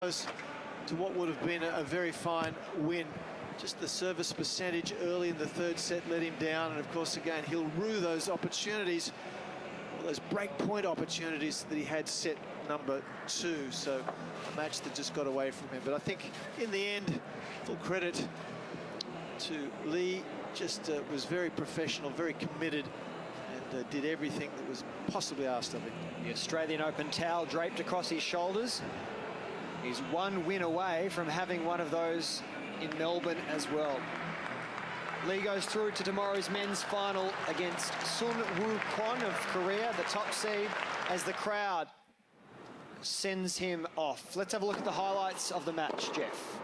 To what would have been a very fine win. Just the service percentage early in the third set let him down, and of course again he'll rue those opportunities, or those break point opportunities that he had set number 2. So a match that just got away from him. But I think in the end, full credit to Lee. Just was very professional, very committed, and did everything that was possibly asked of him. The Australian Open towel draped across his shoulders. He's one win away from having one of those in Melbourne as well. Lee goes through to tomorrow's men's final against Sun Woo Kwon of Korea, the top seed, as the crowd sends him off. Let's have a look at the highlights of the match, Jeff.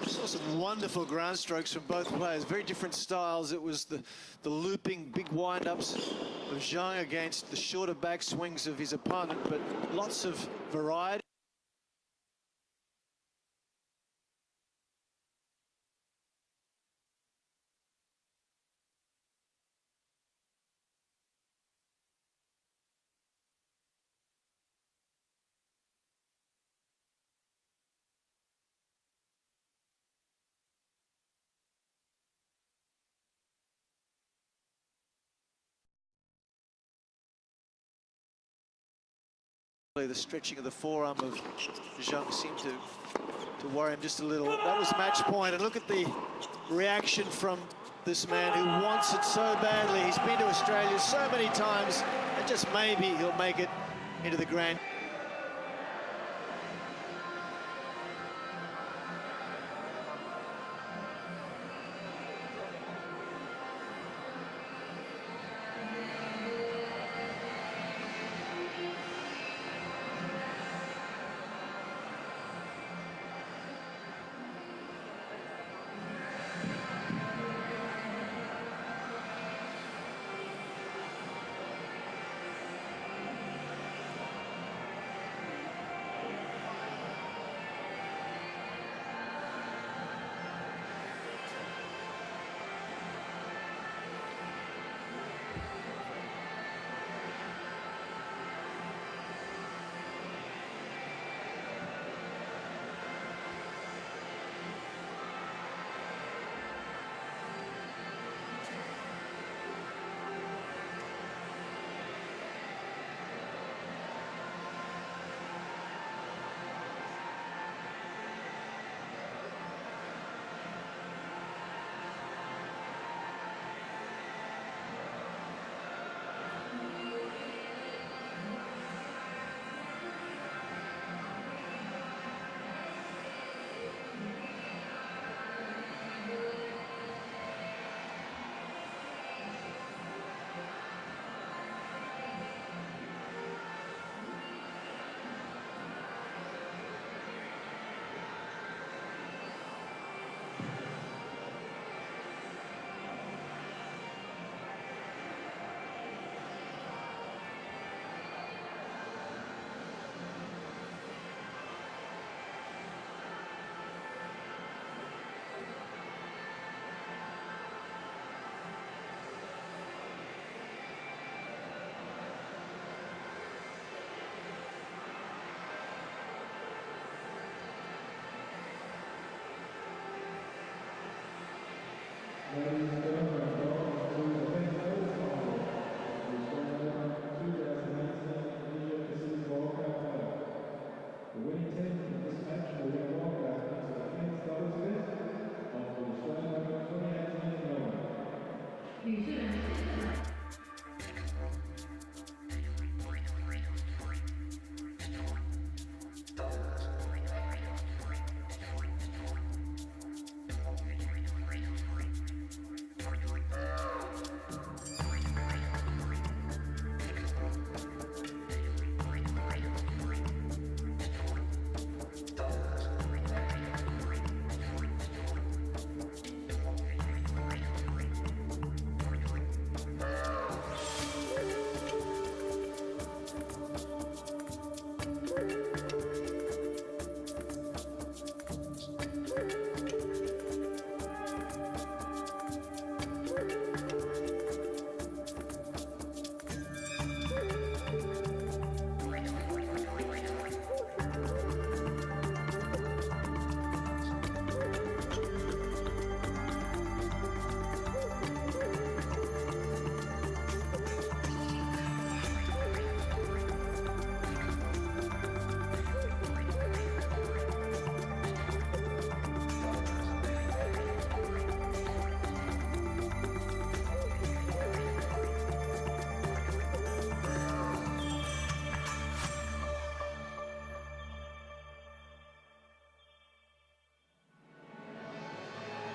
We saw some wonderful ground strokes from both players, very different styles. It was the looping big wind-ups of Zhang against the shorter back swings of his opponent, but lots of variety. The stretching of the forearm of Zhang seemed to worry him just a little. That was match point, and look at the reaction from this man who wants it so badly. He's been to Australia so many times, and just maybe he'll make it into the Grand.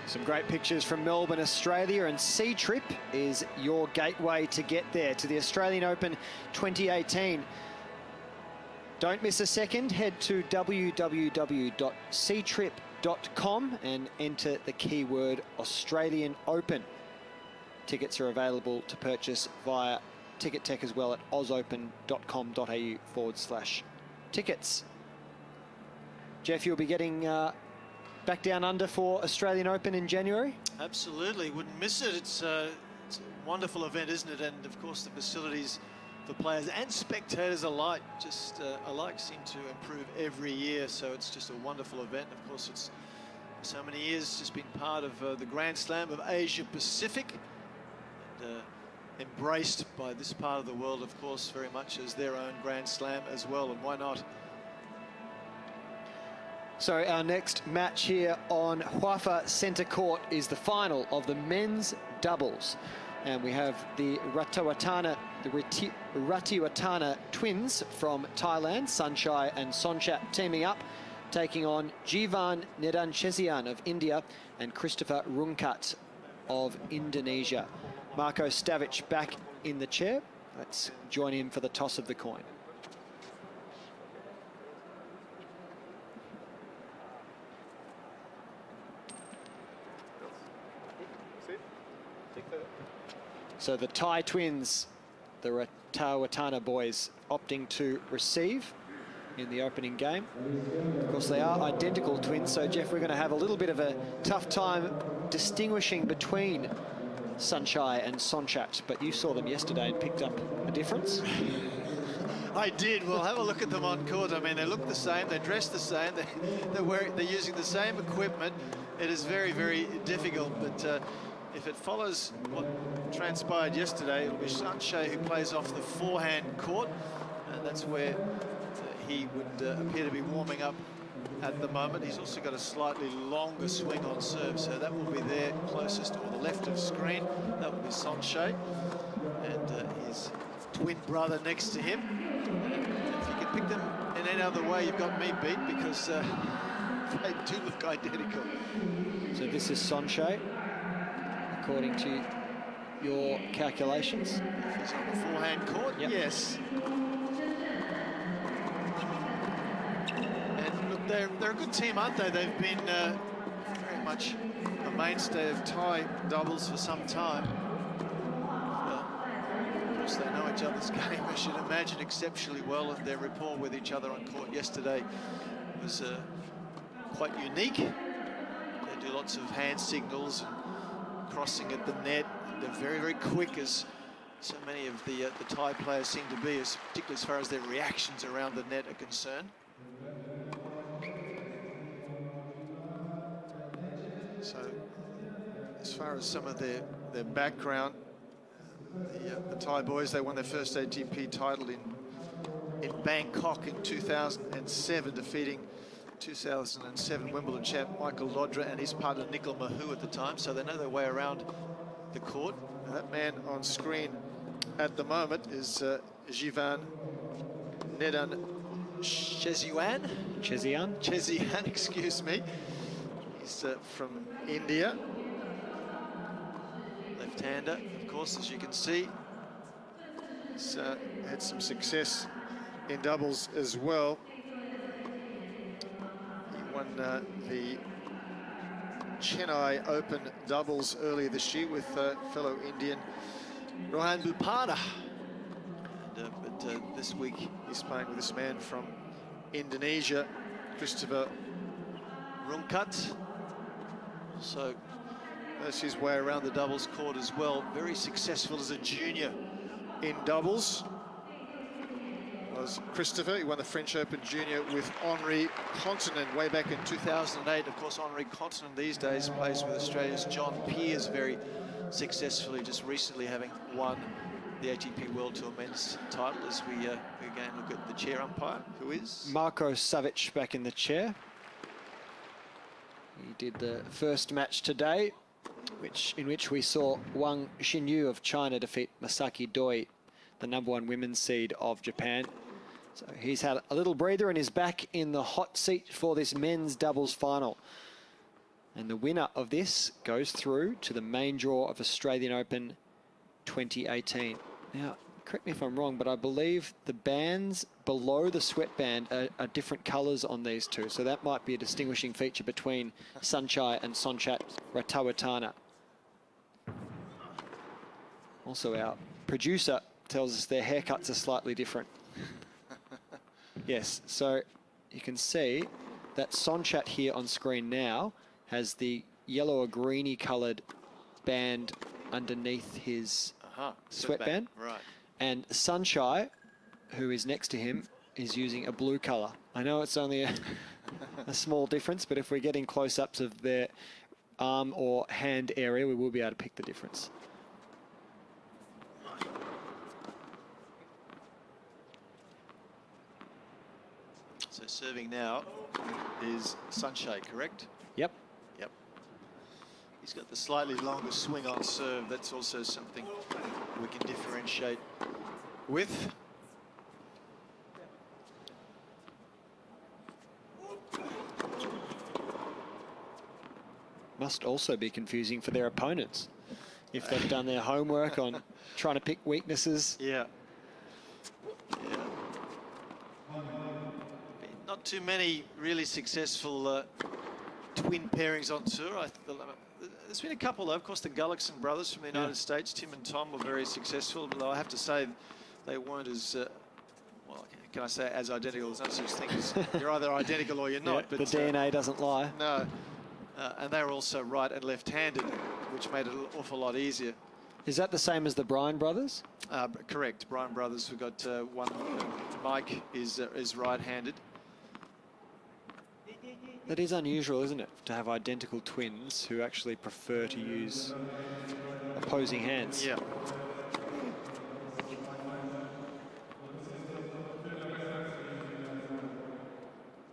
Some great pictures from Melbourne, Australia, and Sea Trip is your gateway to get there to the Australian Open 2018. Don't miss a second. Head to www.seatrip.com and enter the keyword Australian Open. Tickets are available to purchase via Ticket Tech as well at ausopen.com.au/tickets. Jeff, you'll be getting back down under for Australian Open in January? Absolutely, wouldn't miss it. It's a wonderful event, isn't it? And of course the facilities for players and spectators alike seem to improve every year, so it's just a wonderful event. Of course, it's so many years just been part of the Grand Slam of Asia Pacific, and embraced by this part of the world, of course, very much as their own Grand Slam as well, and why not? So our next match here on Huafa Centre Court is the final of the men's doubles. And we have the Ratiwatana twins from Thailand, Sanchai and Sonchat, teaming up, taking on Jeevan Nedunchezhiyan of India and Christopher Rungkat of Indonesia. Marko Stavic back in the chair. Let's join him for the toss of the coin. So the Thai twins, the Ratiwatana boys, opting to receive in the opening game. Of course, they are identical twins, so Jeff, we're going to have a little bit of a tough time distinguishing between Sanchai and Sonchat, but you saw them yesterday and picked up a difference. I did. Well, have a look at them on court. I mean, they look the same, they're dressed the same, they're using the same equipment. It is very, very difficult, but if it follows what transpired yesterday, it'll be Sanchai who plays off the forehand court, and that's where he would appear to be warming up at the moment. He's also got a slightly longer swing on serve, so that will be there closest or the left of screen. That will be Sanchai, and his twin brother next to him. If you can pick them in any other way, you've got me beat, because they do look identical. So this is Sanchai, according to your calculations. He's on the forehand court, yep. Yes. And look, they're a good team, aren't they? They've been very much a mainstay of Thai doubles for some time. Well, of course, they know each other's game, I should imagine, exceptionally well, and their rapport with each other on court yesterday was quite unique. They do lots of hand signals and crossing at the net. They're very, very quick, as so many of the Thai players seem to be, particularly as far as their reactions around the net are concerned. So, as far as some of their background, the Thai boys, they won their first ATP title in Bangkok in 2007, defeating 2007 Wimbledon champ Michael Lodra and his partner Nikol Mahu at the time, so they know their way around the court. And that man on screen at the moment is Jeevan Nedunchezhiyan, excuse me. He's from India. Left-hander, of course, as you can see. He's had some success in doubles as well. Won the Chennai Open doubles earlier this year with fellow Indian Rohan Bopanna. But this week he's playing with this man from Indonesia, Christopher Rungkat. So that's his way around the doubles court as well. Very successful as a junior in doubles. Was Christopher. He won the French Open Junior with Henri Continent way back in 2008. Of course, Henri Continent these days plays with Australia's John Peers very successfully, just recently having won the ATP World Tour men's title, as we again look at the chair umpire, who is Marko Stavic back in the chair. He did the first match today, in which we saw Wang Xinyu of China defeat Masaki Doi, the #1 women's seed of Japan. So he's had a little breather and is back in the hot seat for this men's doubles final. And the winner of this goes through to the main draw of Australian Open 2018. Now, correct me if I'm wrong, but I believe the bands below the sweatband are different colours on these two. So that might be a distinguishing feature between Sanchai and Sonchat Ratiwatana. Also, our producer tells us their haircuts are slightly different. Yes, so you can see that Sonchat here on screen now has the yellow or greeny coloured band underneath his sweatband. Right. And Sanchai, who is next to him, is using a blue colour. I know it's only a small difference, but if we're getting close-ups of their arm or hand area, we will be able to pick the difference. So serving now is Sanchai, correct? Yep. Yep. He's got the slightly longer swing on serve. That's also something we can differentiate with. Must also be confusing for their opponents if they've done their homework on trying to pick weaknesses. Yeah. Yeah. Not too many really successful twin pairings on tour. There's been a couple, though. Of course, the Gullickson brothers from the United States, Tim and Tom, were very successful. Although I have to say, they weren't as, well, can I say as identical? There's no such thing as you're either identical or you're not. Yeah, but the DNA doesn't lie. No. And they were also right and left-handed, which made it an awful lot easier. Is that the same as the Bryan brothers? Correct. Bryan brothers, we've got one. Mike is right-handed. That is unusual, isn't it, to have identical twins who actually prefer to use opposing hands. Yeah.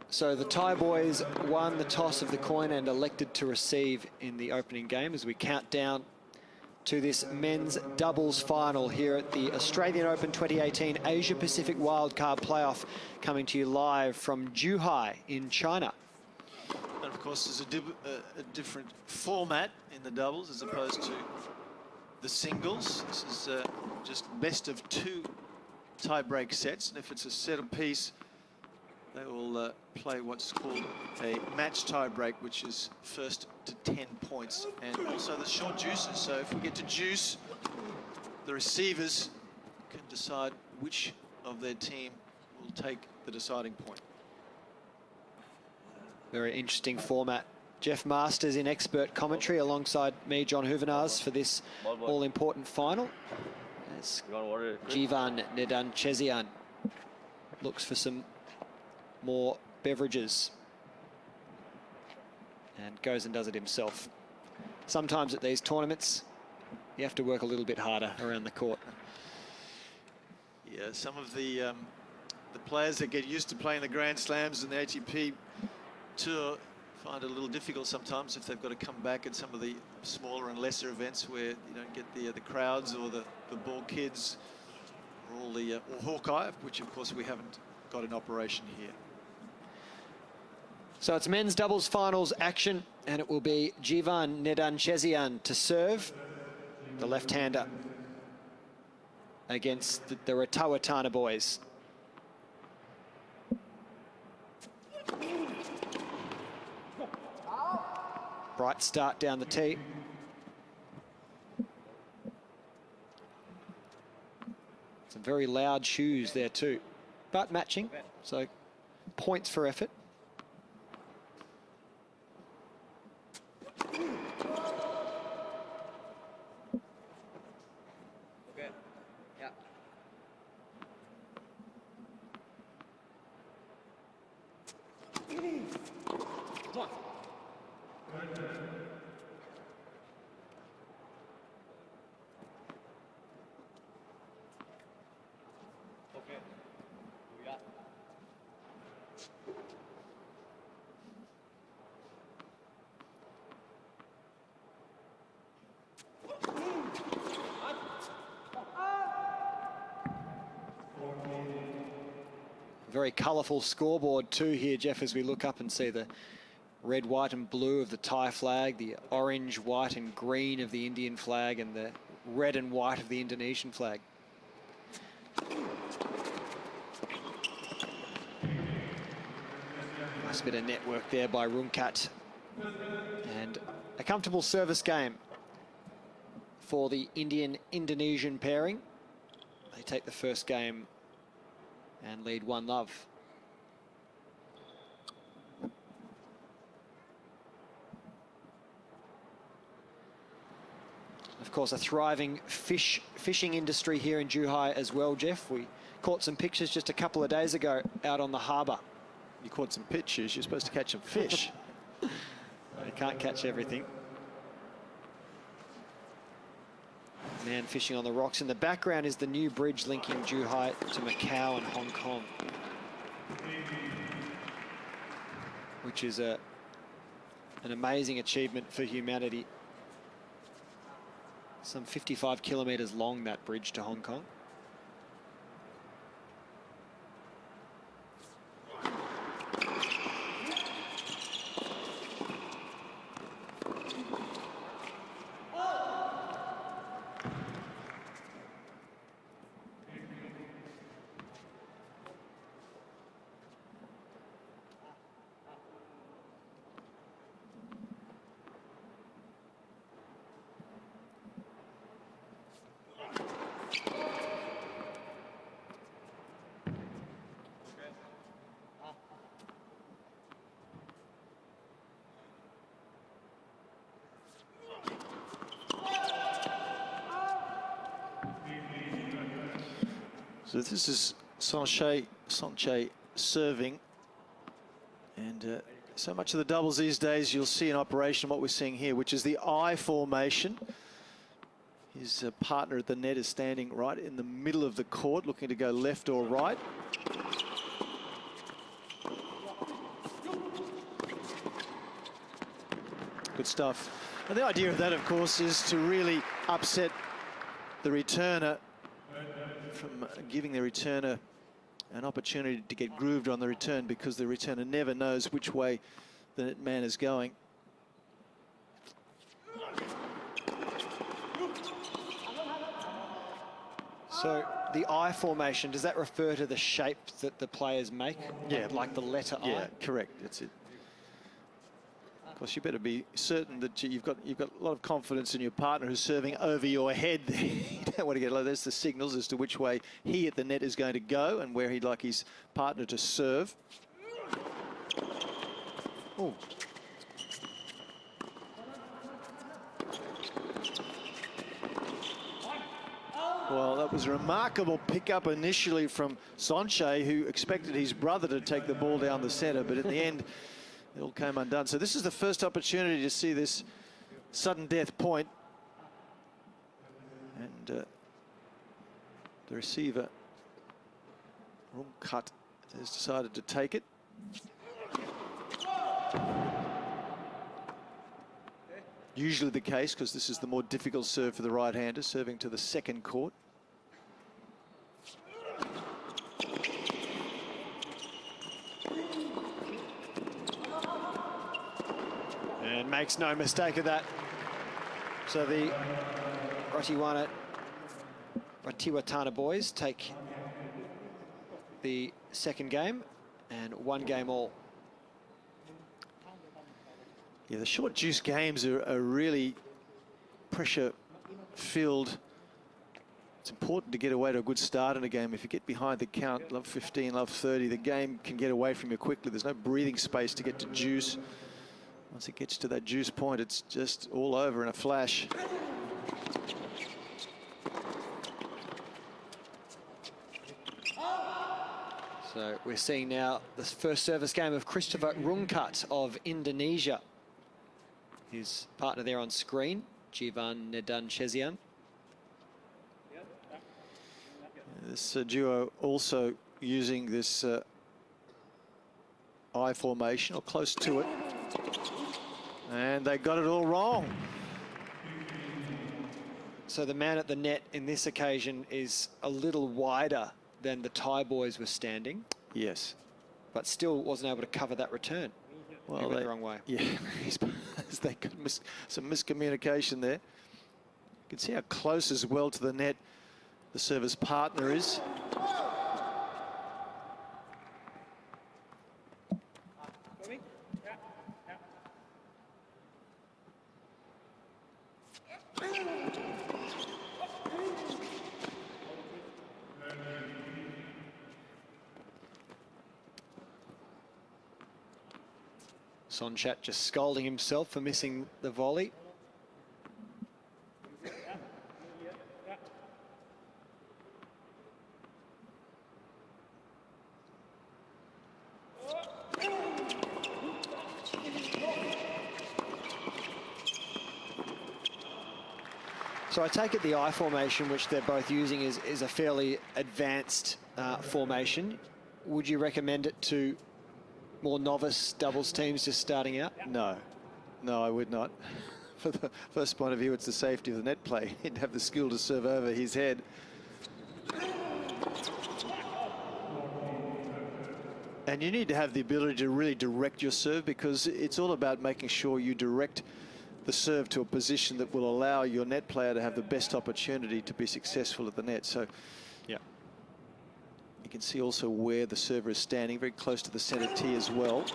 So the Thai boys won the toss of the coin and elected to receive in the opening game as we count down to this men's doubles final here at the Australian Open 2018 Asia Pacific Wildcard Playoff, coming to you live from Zhuhai in China. And of course, there's a different format in the doubles as opposed to the singles. This is just best of two tie-break sets, and if it's a set apiece, they will play what's called a match tie-break, which is first to 10 points, and also the short juices. So if we get to juice, the receivers can decide which of their team will take the deciding point. Very interesting format. Jeff Masters in expert commentary alongside me, John Huvenars, for this all-important final. As Jeevan Nedunchezhiyan looks for some more beverages and goes and does it himself. Sometimes at these tournaments, you have to work a little bit harder around the court. Yeah, some of the players that get used to playing the Grand Slams and the ATP Tour find it a little difficult sometimes if they've got to come back at some of the smaller and lesser events where you don't get the crowds or the ball kids or all the or Hawkeye, which of course we haven't got in operation here. So it's men's doubles finals action, and it will be Jeevan Nedunchezhiyan to serve, the left-hander, against the Ratiwatana boys. Bright start down the tee. Some very loud shoes there too, but matching, so points for effort. Very colourful scoreboard too here, Jeff, as we look up and see the red, white and blue of the Thai flag, the orange, white and green of the Indian flag, and the red and white of the Indonesian flag. Nice bit of network there by Rungkat. And a comfortable service game for the Indian-Indonesian pairing. They take the first game and lead 1-0. Of course, a thriving fishing industry here in Zhuhai as well, Jeff. We caught some pictures just a couple of days ago out on the harbour. You caught some pictures, you're supposed to catch some fish. You can't catch everything. Man fishing on the rocks. In the background is the new bridge linking Zhuhai to Macau and Hong Kong, which is an amazing achievement for humanity. Some 55 kilometres long, that bridge to Hong Kong. So this is Sanchai serving, and so much of the doubles these days you'll see in operation what we're seeing here, which is the I formation. His partner at the net is standing right in the middle of the court, looking to go left or right. Good stuff. And the idea of that, of course, is to really upset the returner, from giving the returner an opportunity to get grooved on the return, because the returner never knows which way the net man is going. So the I formation, does that refer to the shape that the players make? Yeah, like the letter I? Yeah, correct. That's it. Of course, you better be certain that you've got a lot of confidence in your partner who's serving over your head. You don't want to get low. There's the signals as to which way he at the net is going to go and where he'd like his partner to serve. Oh. Well, that was a remarkable pickup initially from Sanchai, who expected his brother to take the ball down the centre, but in the end, it all came undone. So this is the first opportunity to see this sudden death point. And the receiver, Rungkat, has decided to take it. Usually the case, because this is the more difficult serve for the right-hander, serving to the second court. And makes no mistake of that. So the Ratiwatana boys take the second game and 1 game all. Yeah, the short juice games are really pressure-filled. It's important to get away to a good start in a game. If you get behind the count, love 15, love 30, the game can get away from you quickly. There's no breathing space to get to juice. Once it gets to that juice point, it's just all over in a flash. So we're seeing now the first service game of Christopher Rungkat of Indonesia. His partner there on screen, Jeevan Nedunchezhiyan. This duo also using this I formation, or close to it. And they got it all wrong. So the man at the net in this occasion is a little wider than the Thai boys were standing. Yes. But still wasn't able to cover that return. Well, he went the wrong way. Yeah, they got some miscommunication there. You can see how close as well to the net the service partner is. Sonchat just scolding himself for missing the volley. So I take it the I formation, which they're both using, is a fairly advanced formation. Would you recommend it to more novice doubles teams just starting out? No, I would not. For the first point of view, it's the safety of the net play. He'd have the skill to serve over his head. And you need to have the ability to really direct your serve, because it's all about making sure you direct the serve to a position that will allow your net player to have the best opportunity to be successful at the net. So, yeah. You can see also where the server is standing, very close to the centre tee as well,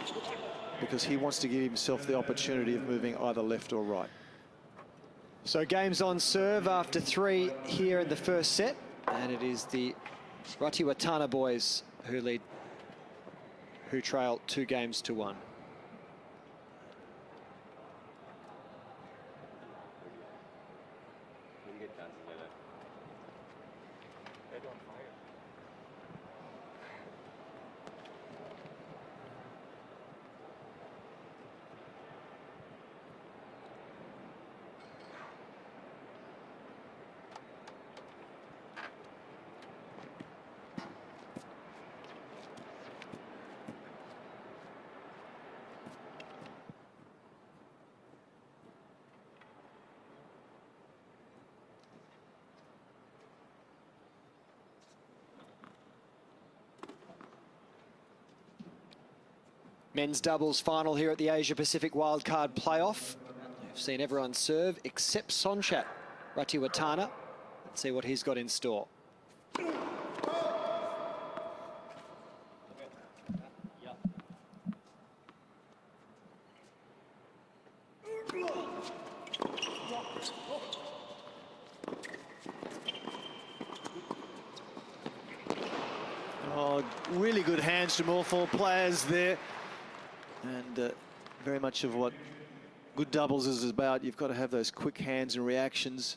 because he wants to give himself the opportunity of moving either left or right. So games on serve after 3 here in the first set, and it is the Ratiwatana boys who trail 2-1. Men's doubles final here at the Asia Pacific Wildcard playoff. We've seen everyone serve except Sonchat. Ratiwatana. Let's see what he's got in store. Oh, really good hands from all 4 players there. And very much of what good doubles is about. You've got to have those quick hands and reactions.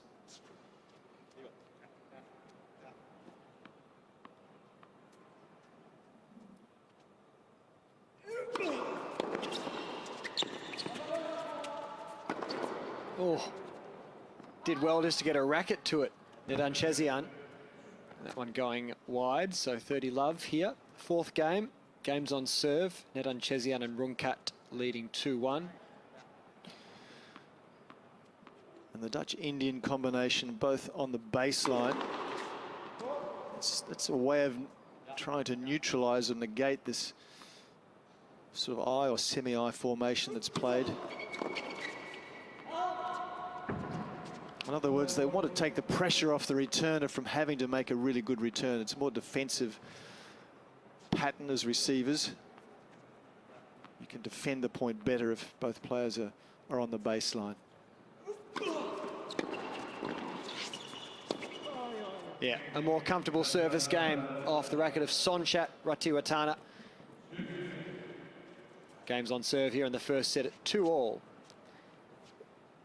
Oh, did well just to get a racket to it. Nedunchezhiyan. That one going wide, so 30 love here. 4th game. Games on serve. Nedunchezhiyan and Rungkat leading 2-1. And the Dutch-Indian combination both on the baseline. That's a way of trying to neutralise and negate this sort of eye or semi-eye formation that's played. In other words, they want to take the pressure off the returner from having to make a really good return. It's a more defensive pattern as receivers. You can defend the point better if both players are on the baseline. Yeah, a more comfortable service game off the racket of Sonchat. Ratiwatana. Games on serve here in the first set at 2-all.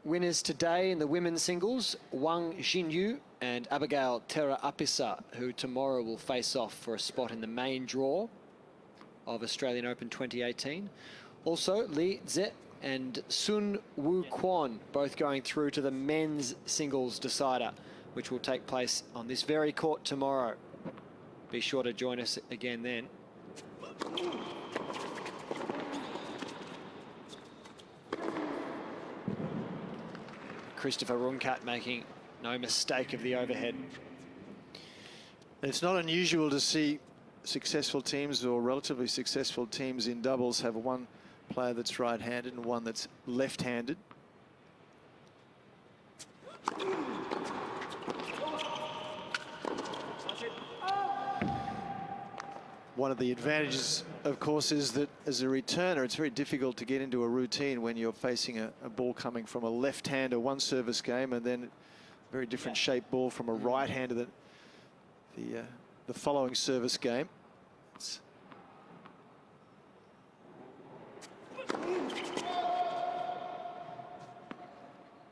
Winners today in the women's singles, Wang Jinyu and Abigail Tera-Apisa, who tomorrow will face off for a spot in the main draw of Australian Open 2018. Also, Li Zhe and Sun Woo Kwon, both going through to the men's singles decider, which will take place on this very court tomorrow. Be sure to join us again then. Christopher Rungkat making no mistake of the overhead. It's not unusual to see successful teams or relatively successful teams in doubles have one player that's right-handed and one that's left-handed. One of the advantages, of course, is that as a returner, it's very difficult to get into a routine when you're facing a ball coming from a left-hander one-service game, and then a very different shaped ball from a right-hander the following service game.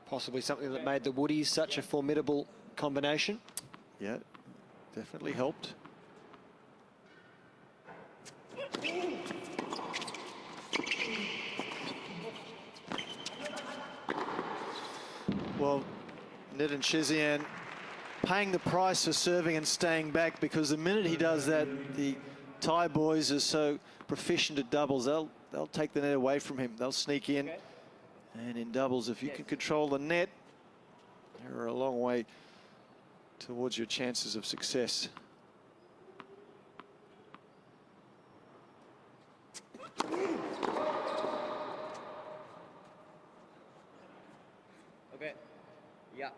Possibly something that made the Woodies such a formidable combination. Yeah, definitely helped. Well, Nedunchezhiyan paying the price for serving and staying back, because the minute he does that, the Thai boys are so proficient at doubles, they'll take the net away from him. They'll sneak in, and in doubles, if you can control the net, you're a long way towards your chances of success. Okay. Yeah.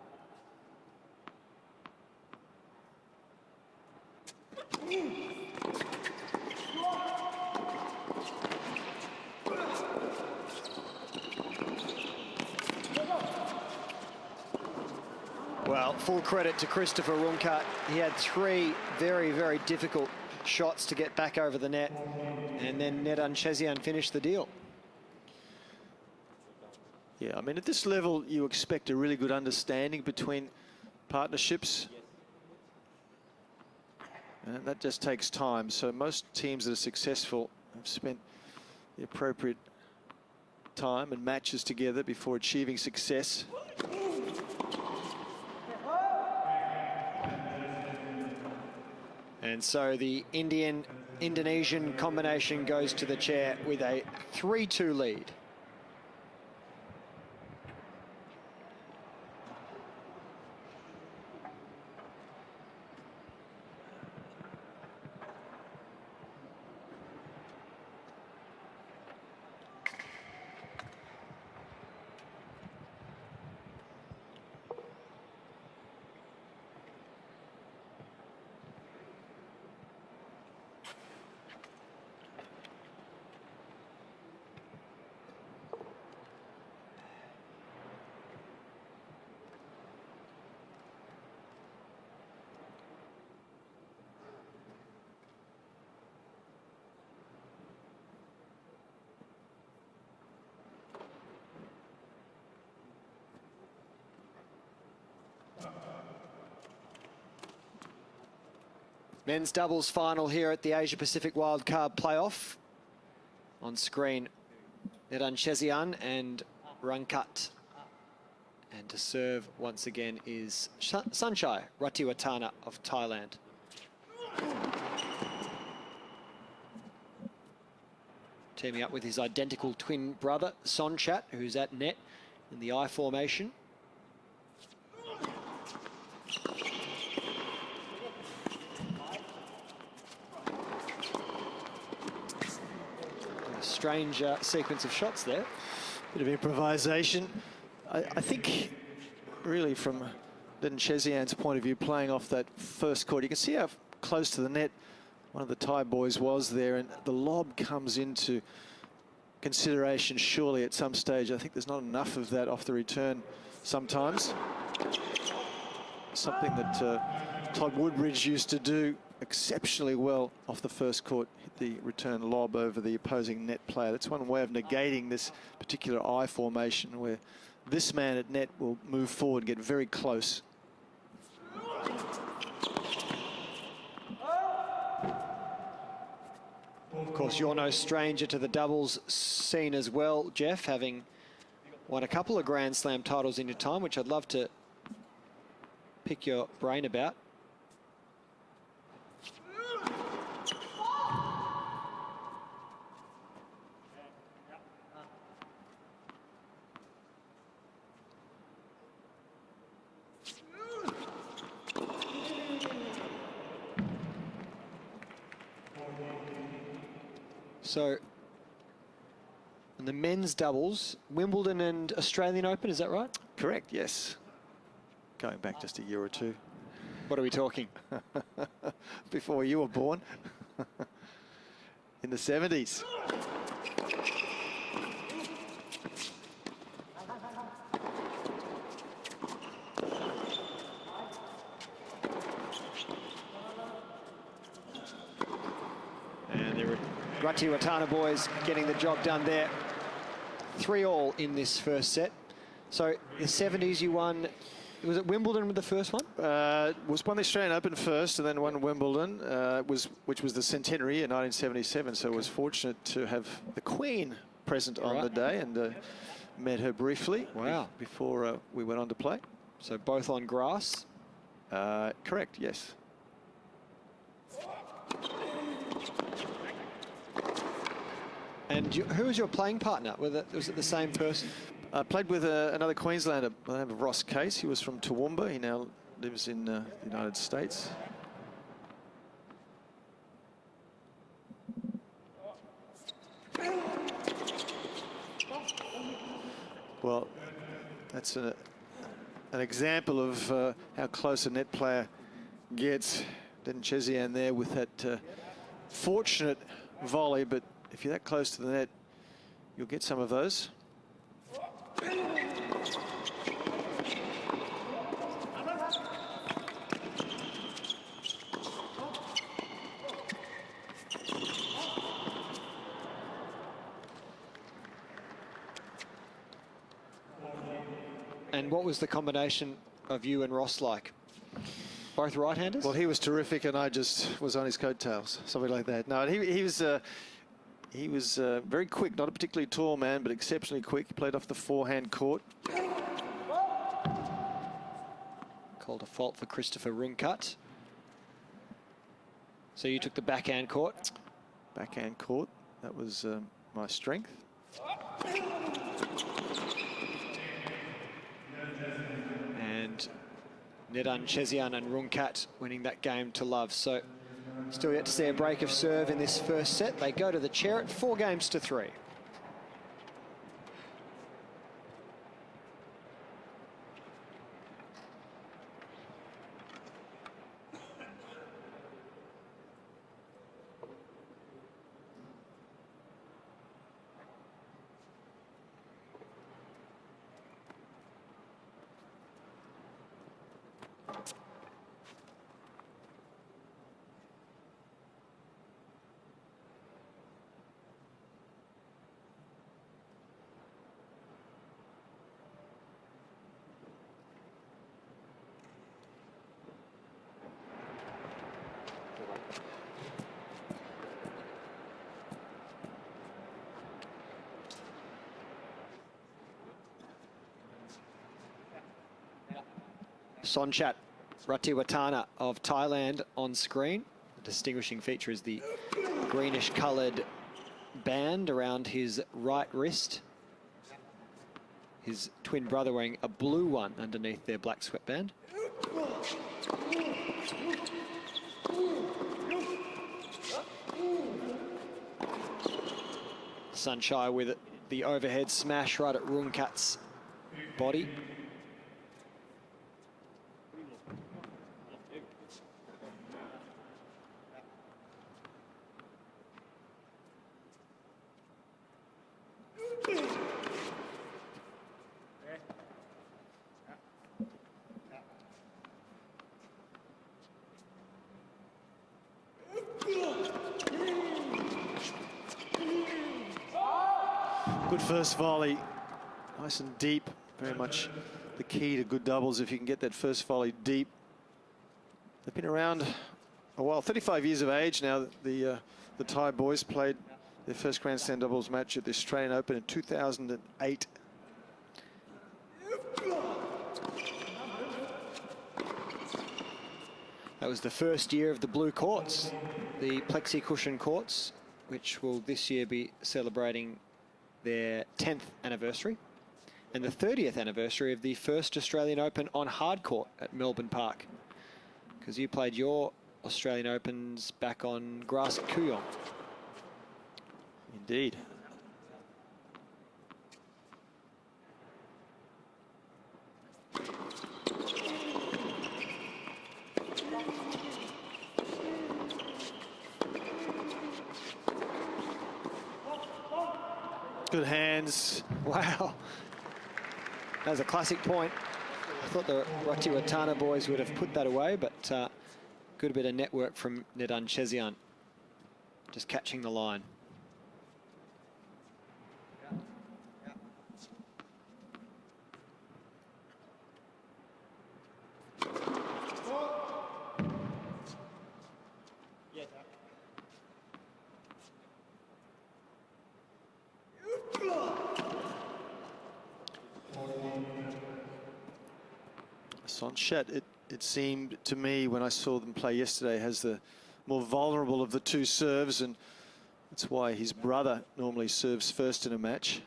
Well, full credit to Christopher Rungkat. He had 3 very, very difficult shots to get back over the net, and then Nedunchezhiyan finished the deal. Yeah, I mean, at this level, you expect a really good understanding between partnerships. And that just takes time. So most teams that are successful have spent the appropriate time and matches together before achieving success. And so the Indian-Indonesian combination goes to the chair with a 3-2 lead. Men's doubles final here at the Asia Pacific Wildcard playoff. On screen, Nedunchezhiyan and Rungkat. And to serve once again is Sanchai, Ratiwatana of Thailand. Teaming up with his identical twin brother, Sonchat, who's at net in the I formation. Strange sequence of shots there. Bit of improvisation. I think, really, from Nedunchezhiyan's point of view, playing off that first court, you can see how close to the net one of the Thai boys was there, and the lob comes into consideration surely at some stage. I think there's not enough of that off the return sometimes. Something that Todd Woodbridge used to do exceptionally well off the first court, hit the return lob over the opposing net player. That's one way of negating this particular I formation, where this man at net will move forward and get very close. Of course, you're no stranger to the doubles scene as well, Jeff, having won a couple of Grand Slam titles in your time, which I'd love to pick your brain about. So the men's doubles, Wimbledon and Australian Open, is that right? Correct, yes. Going back just a year or two. What are we talking? Before you were born. In the 70s. And the Ratiwatana boys getting the job done there. 3-all in this first set. So the 70s you won, was it Wimbledon with the first one? Was won the Australian Open first and then won Wimbledon, which was the centenary in 1977. So I was fortunate to have the Queen present on the day and met her briefly. Wow. Before we went on to play. So both on grass? Correct, yes. And who was your playing partner? Was it the same person? I played with another Queenslander by the name of Ross Case. He was from Toowoomba. He now lives in the United States. Well, that's an example of how close a net player gets. Nedunchezhiyan there with that fortunate volley, but if you're that close to the net, you'll get some of those. And what was the combination of you and Ross like? Both right-handers? Well, he was terrific, and I just was on his coattails, something like that. No, he was very quick, not a particularly tall man, but exceptionally quick. He played off the forehand court. Called a fault for Christopher Rungkat. So you took the backhand court? Backhand court, that was my strength. And Nedunchezhiyan and Rungkat winning that game to love. So still yet to see a break of serve in this first set. They go to the chair at 4-3. Sonchat, Ratiwatana of Thailand on screen. The distinguishing feature is the greenish coloured band around his right wrist. His twin brother wearing a blue one underneath their black sweatband. Sanchai with the overhead smash right at Rungkat's body. Good first volley, nice and deep. Very much the key to good doubles, if you can get that first volley deep. They've been around a while, 35 years of age now. The Thai boys played their first Grand Slam doubles match at the Australian Open in 2008. That was the first year of the blue courts, the plexi cushion courts, which will this year be celebrating their 10th anniversary and the 30th anniversary of the first Australian Open on hard court at Melbourne Park, because you played your Australian Opens back on grass at Kooyong. Indeed. Good hands. Wow. That was a classic point. I thought the Ratiwatana boys would have put that away, but good bit of network from Nedunchezhiyan. Just catching the line. Sonchat, it seemed to me when I saw them play yesterday, has the more vulnerable of the two serves, and that's why his brother normally serves first in a match.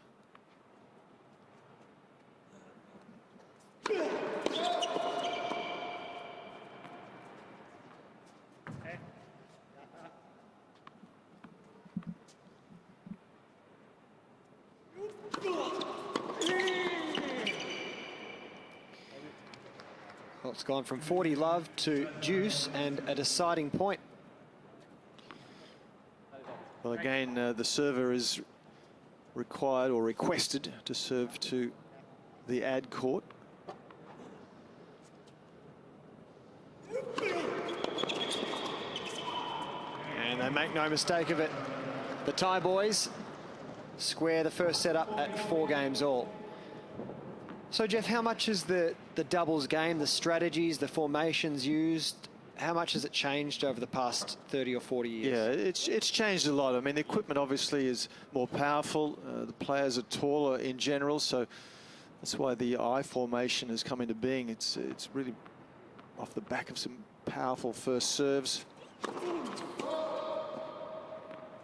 Well, it's gone from 40 love to deuce and a deciding point. Well, again, the server is required or requested to serve to the ad court. And they make no mistake of it. The Thai boys square the first set up at 4 games all. So, Jeff, how much is the doubles game, the strategies, the formations used, how much has it changed over the past 30 or 40 years? Yeah, it's changed a lot. I mean, the equipment obviously is more powerful. The players are taller in general, so that's why the I formation has come into being. It's really off the back of some powerful first serves.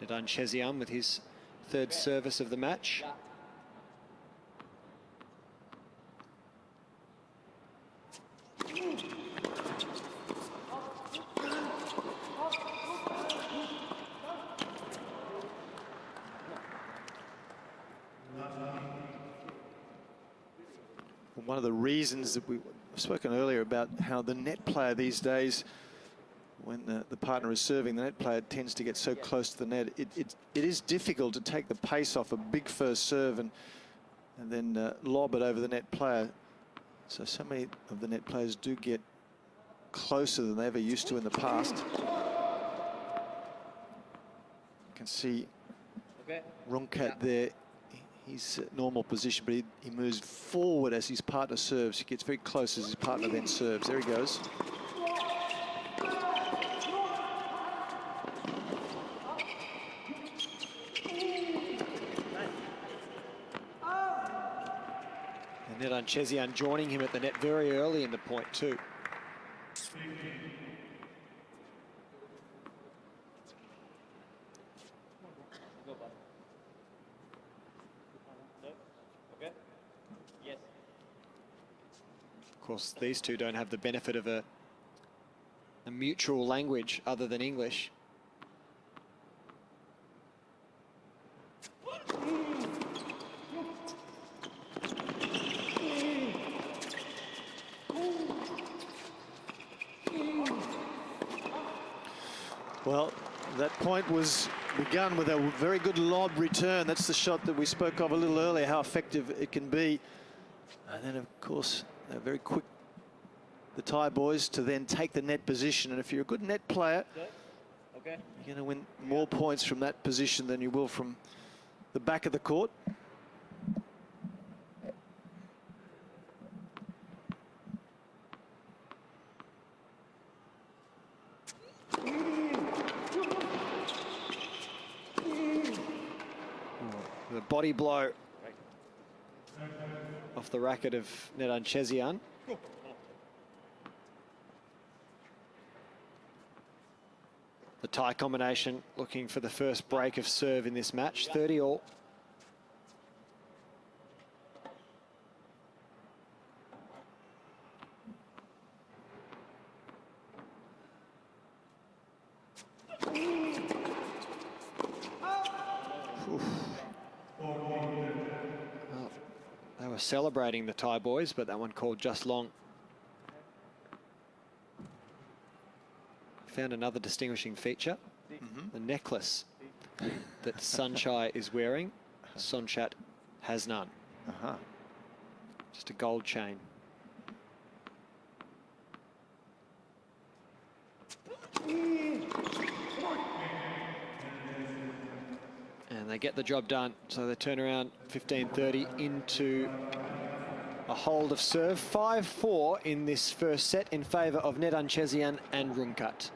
Nedunchezhiyan with his 3rd service of the match. One of the reasons that we've spoken earlier about how the net player these days, when the partner is serving, the net player tends to get so close to the net. It is difficult to take the pace off a big first serve and then lob it over the net player. So many of the net players do get closer than they ever used to in the past. You can see Rungkat there. He's normal position, but he moves forward as his partner serves. He gets very close as his partner then serves. There he goes. And Nedunchezhiyan joining him at the net very early in the point too. Of course, these two don't have the benefit of a mutual language other than English. Well, that point was begun with a very good lob return. That's the shot that we spoke of a little earlier, how effective it can be. And then, of course, they're very quick, the Thai boys, to then take the net position. And if you're a good net player, you're going to win more points from that position than you will from the back of the court. The body blow off the racket of Nedunchezhiyan. The Thai combination looking for the first break of serve in this match. 30 all. Well, they were celebrating, the Thai boys, but that one called just long. Found another distinguishing feature, the necklace that Sanchai is wearing. Sonchat has none. Just a gold chain. And they get the job done. So they turn around 15-30 into a hold of serve. 5-4 in this first set in favour of Nedunchezhiyan and Rungkat.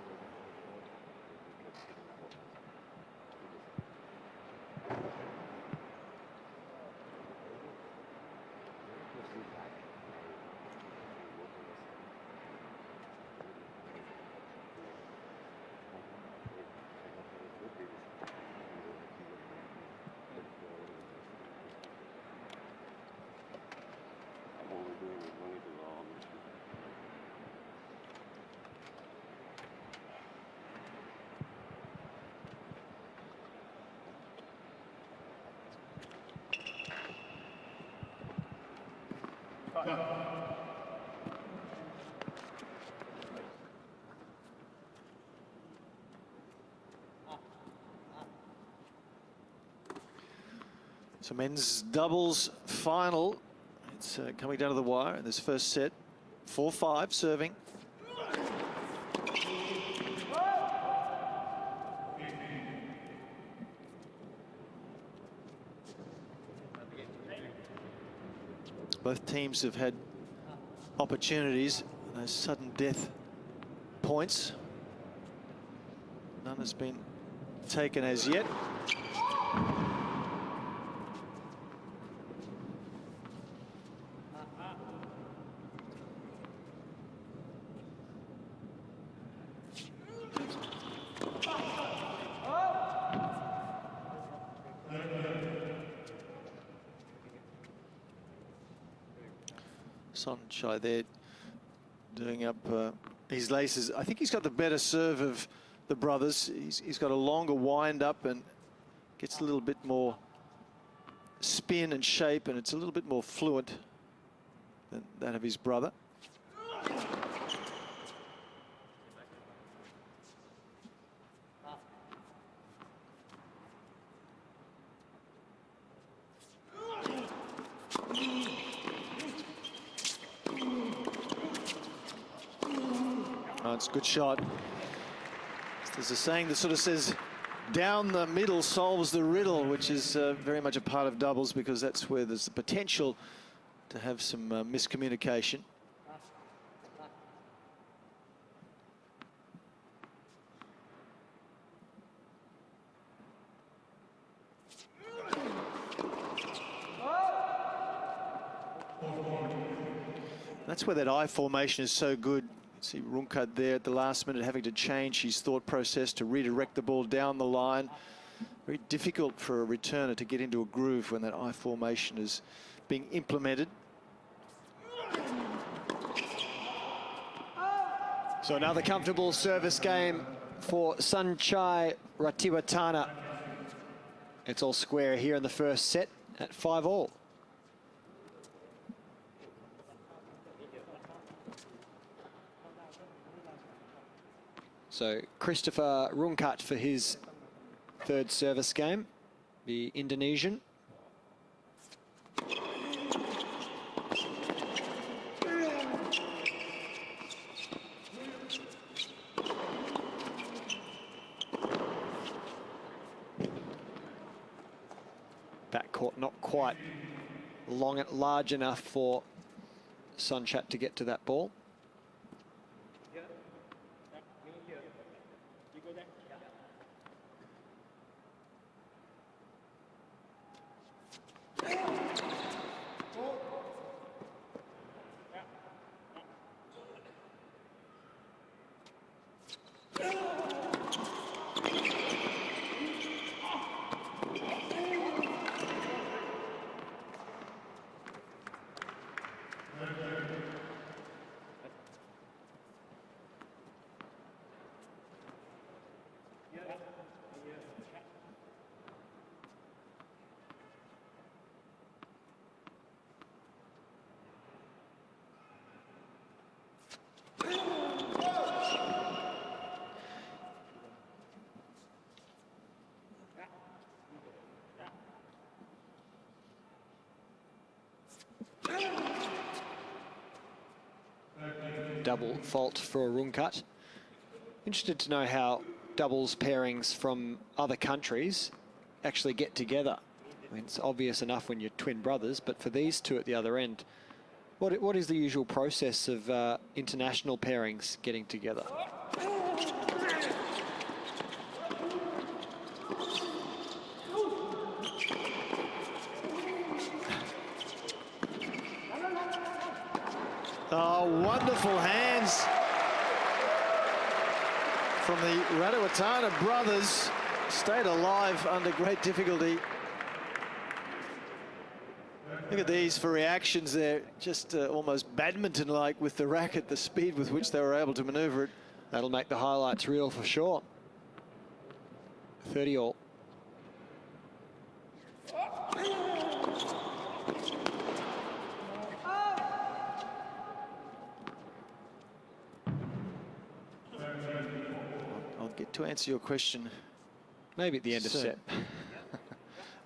So men's doubles final. It's coming down to the wire in this first set. 4-5 serving. Both teams have had opportunities, those sudden death points. None has been taken as yet. Sanchai there doing up his laces. I think he's got the better serve of the brothers. He's got a longer wind up and gets a little bit more spin and shape, and it's a little bit more fluent than that of his brother. Oh, it's a good shot. There's a saying that sort of says, down the middle solves the riddle, which is very much a part of doubles, because that's where there's the potential to have some miscommunication. That's where that I formation is so good. See Rungkat there at the last minute having to change his thought process to redirect the ball down the line. Very difficult for a returner to get into a groove when that I formation is being implemented. So another comfortable service game for Sanchai Ratiwatana. It's all square here in the first set at 5-all. So Christopher Rungkat for his third service game, the Indonesian. Backcourt not quite large enough for Sonchat to get to that ball. double fault for Rungkat. Interested to know how doubles pairings from other countries actually get together. I mean, it's obvious enough when you're twin brothers, but for these two at the other end, what is the usual process of international pairings getting together? Oh, wonderful hands from the Ratiwatana brothers. Stayed alive under great difficulty. Look at these for reactions there. Just almost badminton-like with the racket, the speed with which they were able to maneuver it. That'll make the highlights real for sure. 30 all. I'll get to answer your question. Maybe at the end of set.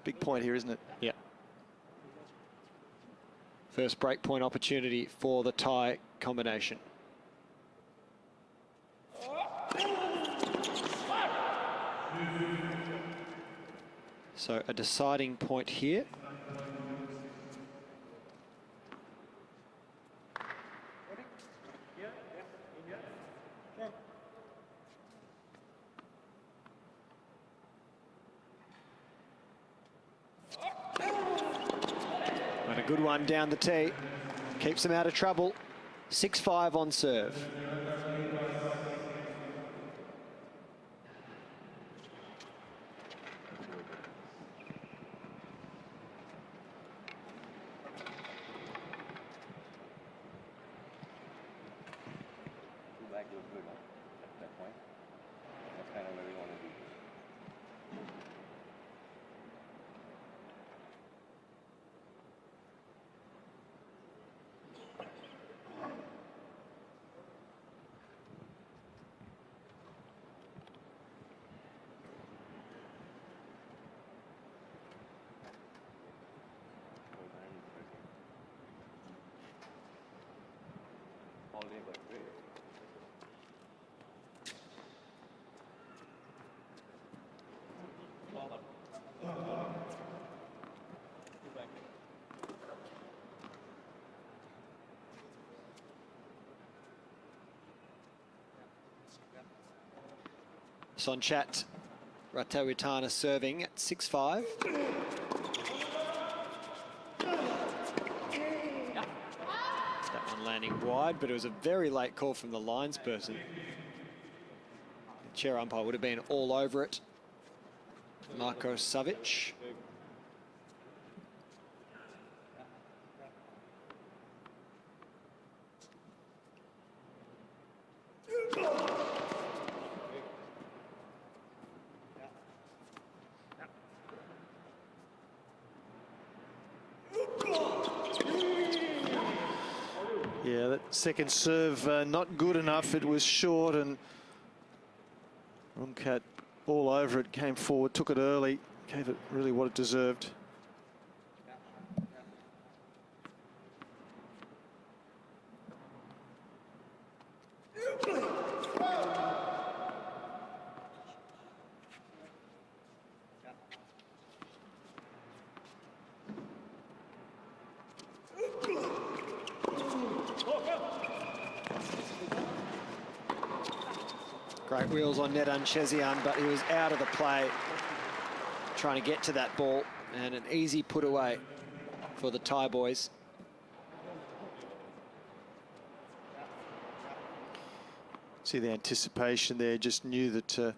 Big point here, isn't it? Yeah. First break point opportunity for the tie combination. So a deciding point here. And a good one down the tee. Keeps them out of trouble. 6-5 on serve. Sonchat, Ratiwatana serving at 6-5. That one landing wide, but it was a very late call from the linesperson. The chair umpire would have been all over it. Marko Savic. Yeah, that second serve not good enough. It was short, and Rungkat all over it, came forward, took it early, gave it really what it deserved. Great wheels on Nedunchezhiyan, but he was out of the play, trying to get to that ball, and an easy put away for the Thai boys. See the anticipation there, just knew that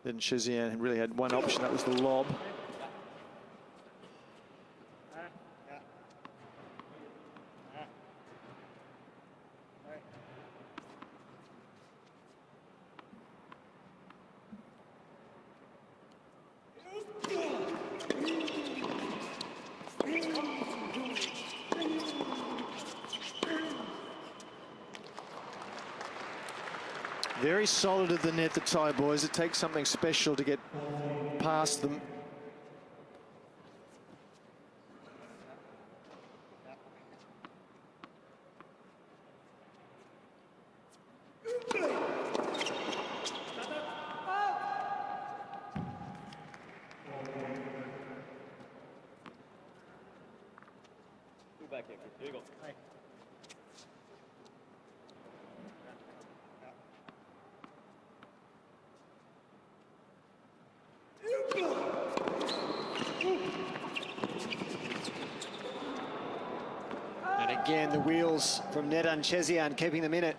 Nedunchezhiyan really had one option, that was the lob. Very solid at the net, the Thai boys. It takes something special to get past them. Here you go. And again, the wheels from Nedunchezhiyan keeping them in it.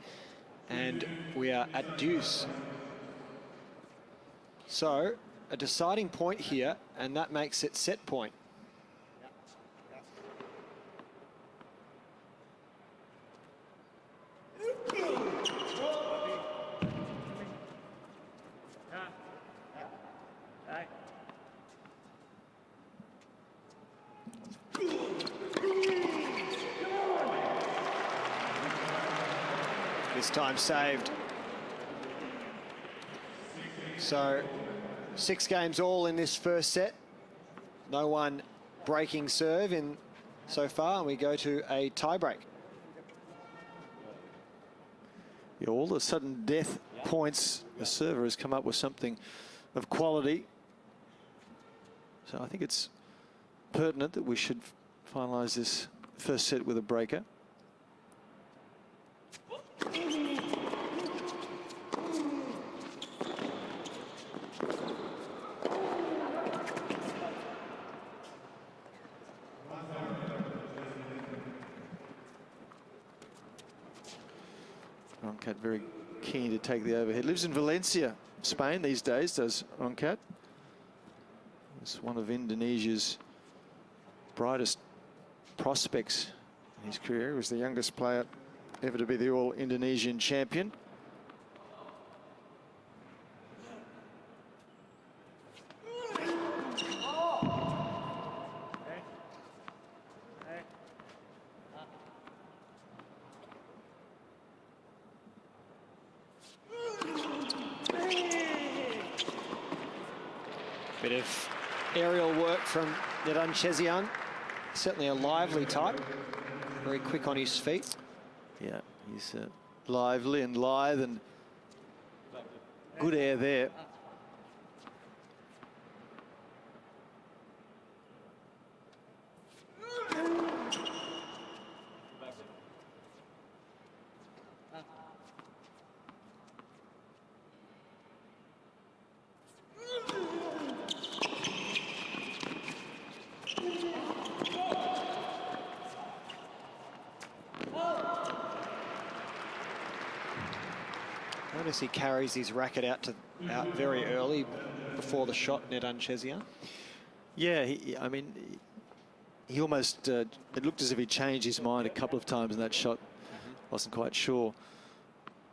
And we are at deuce. So, a deciding point here, and that makes it set point. This time saved. So 6 games all in this first set. No one breaking serve in so far, and we go to a tiebreak. Yeah, all the sudden death points, the server has come up with something of quality. So I think it's pertinent that we should finalise this first set with a breaker. Rungkat very keen to take the overhead. Lives in Valencia, Spain these days, does Rungkat. He's one of Indonesia's brightest prospects in his career. He was the youngest player ever to be the All-Indonesian champion. Bit of aerial work from Nedunchezhiyan. Certainly a lively type. Very quick on his feet. Yeah, he's lively and lithe and good air there. Notice he carries his racket out very early before the shot, Nedunchezhiyan. Yeah, I mean, he almost, it looked as if he changed his mind a couple of times in that shot. Wasn't quite sure.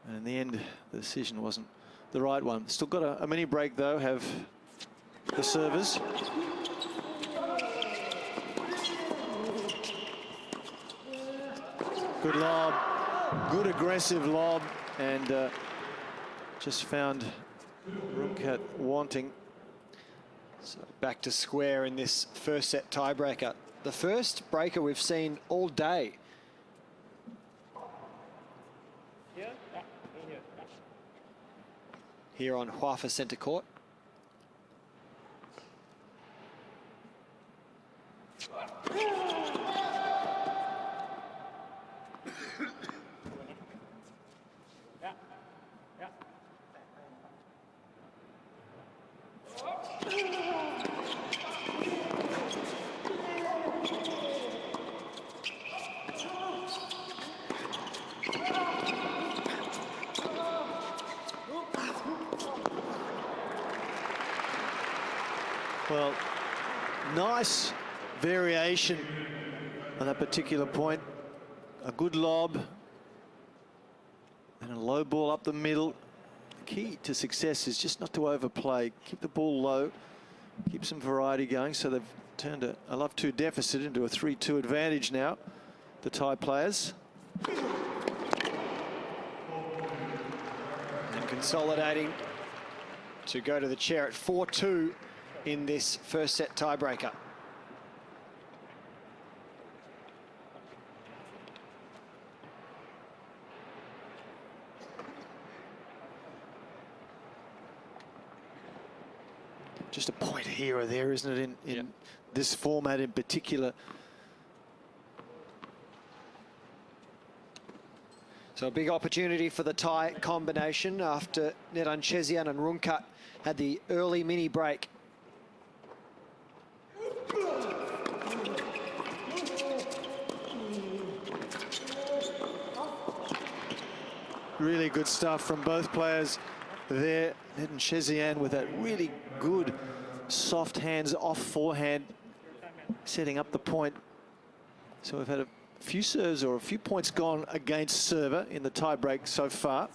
And in the end, the decision wasn't the right one. Still got a mini break, though, have the servers. Good lob, good aggressive lob, and just found Rungkat wanting. So back to square in this first set tiebreaker. The first breaker we've seen all day. Here on Huafa Centre Court. Well, nice variation on that particular point. A good lob and a low ball up the middle. The key to success is just not to overplay. Keep the ball low, keep some variety going. So they've turned a love 2 deficit into a 3-2 advantage now, the Thai players. And consolidating to go to the chair at 4-2 in this first set tiebreaker. Just a point here or there, isn't it, in this format in particular. So a big opportunity for the tie combination after Nedunchezhiyan and Rungkat had the early mini break. Really good stuff from both players there. Nedunchezhiyan with that really good soft hands off forehand, setting up the point. So we've had a few serves or a few points gone against server in the tie break so far.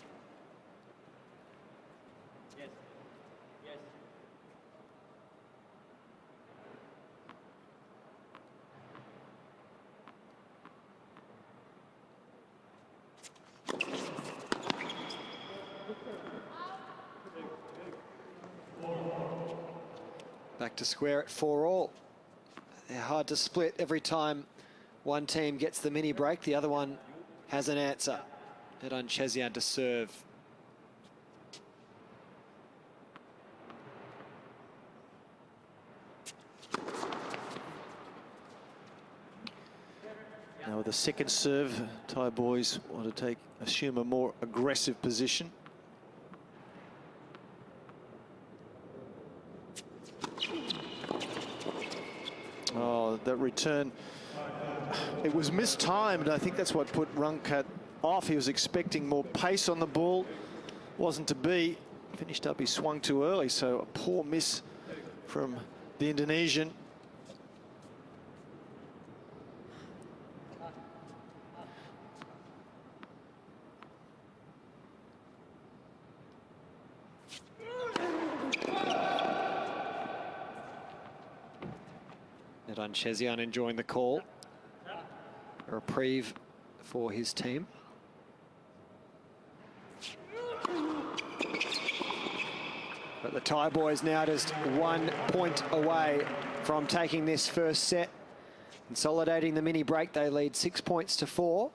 Back to square at 4-all. They're hard to split. Every time one team gets the mini break, the other one has an answer. Nedunchezhiyan to serve. Now with the second serve, Thai boys want to assume a more aggressive position. Oh, that return, it was mistimed. I think that's what put Rungkat off. He was expecting more pace on the ball. Wasn't to be. Finished up, he swung too early, so a poor miss from the Indonesian. Nedunchezhiyan enjoying the call. A reprieve for his team. But the Thai boys now just 1 point away from taking this first set. Consolidating the mini break, they lead 6 points to 4.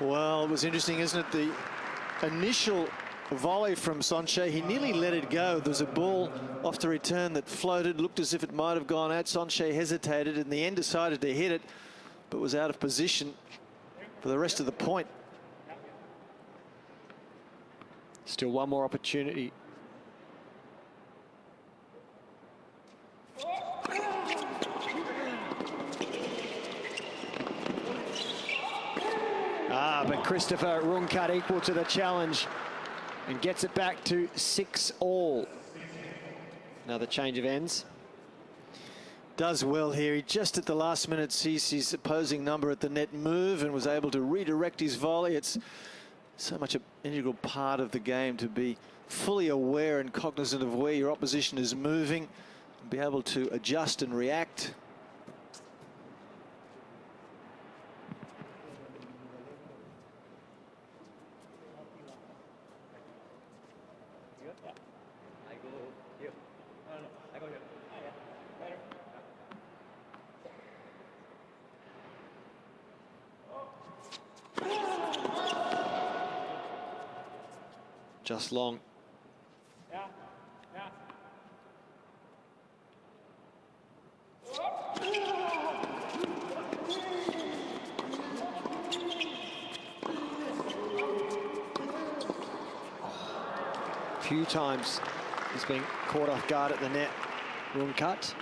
Well, it was interesting, isn't it? The initial volley from Sanchai, he nearly let it go. There was a ball off the return that floated, looked as if it might have gone out. Sanchai hesitated, in the end decided to hit it, but was out of position for the rest of the point. Still one more opportunity. But Christopher Rungkat equal to the challenge and gets it back to 6-all. Another change of ends. Does well here. He just at the last minute sees his opposing number at the net move and was able to redirect his volley. It's so much an integral part of the game to be fully aware and cognizant of where your opposition is moving and be able to adjust and react. Just long. A few times he's been caught off guard at the net. Rungkat.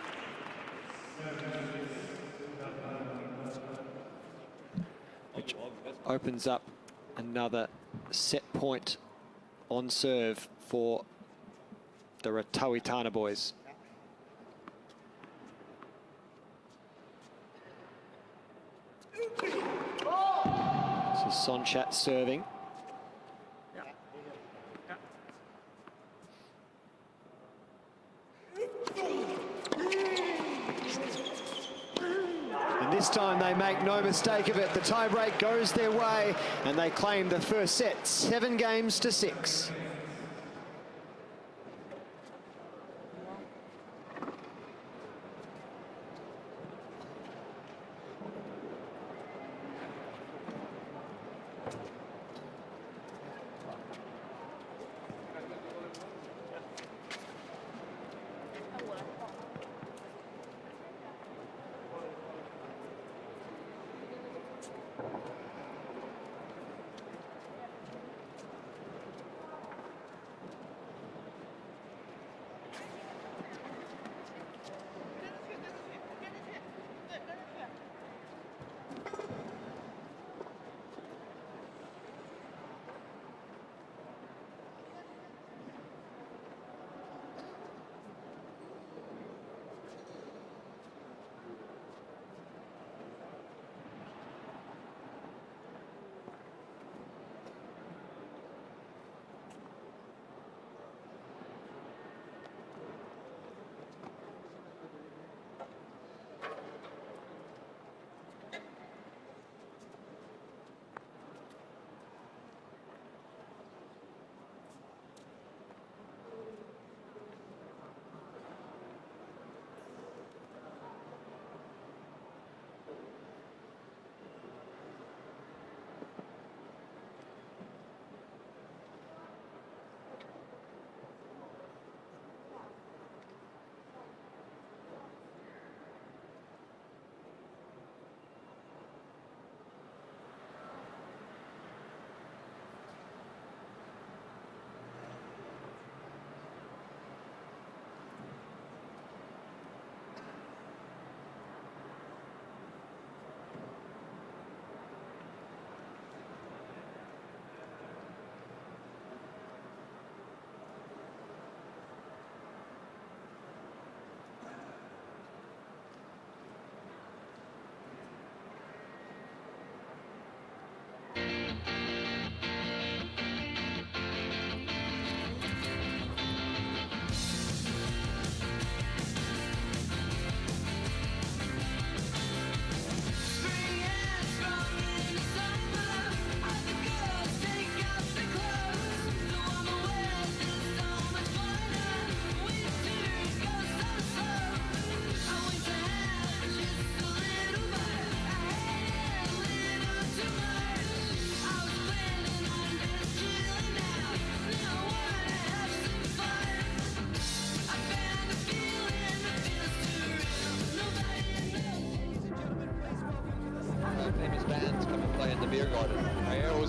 Which opens up another set point on serve for the Ratiwatana boys. So Sonchat serving. And this time they make no mistake of it. The tiebreak goes their way and they claim the first set, 7 games to 6.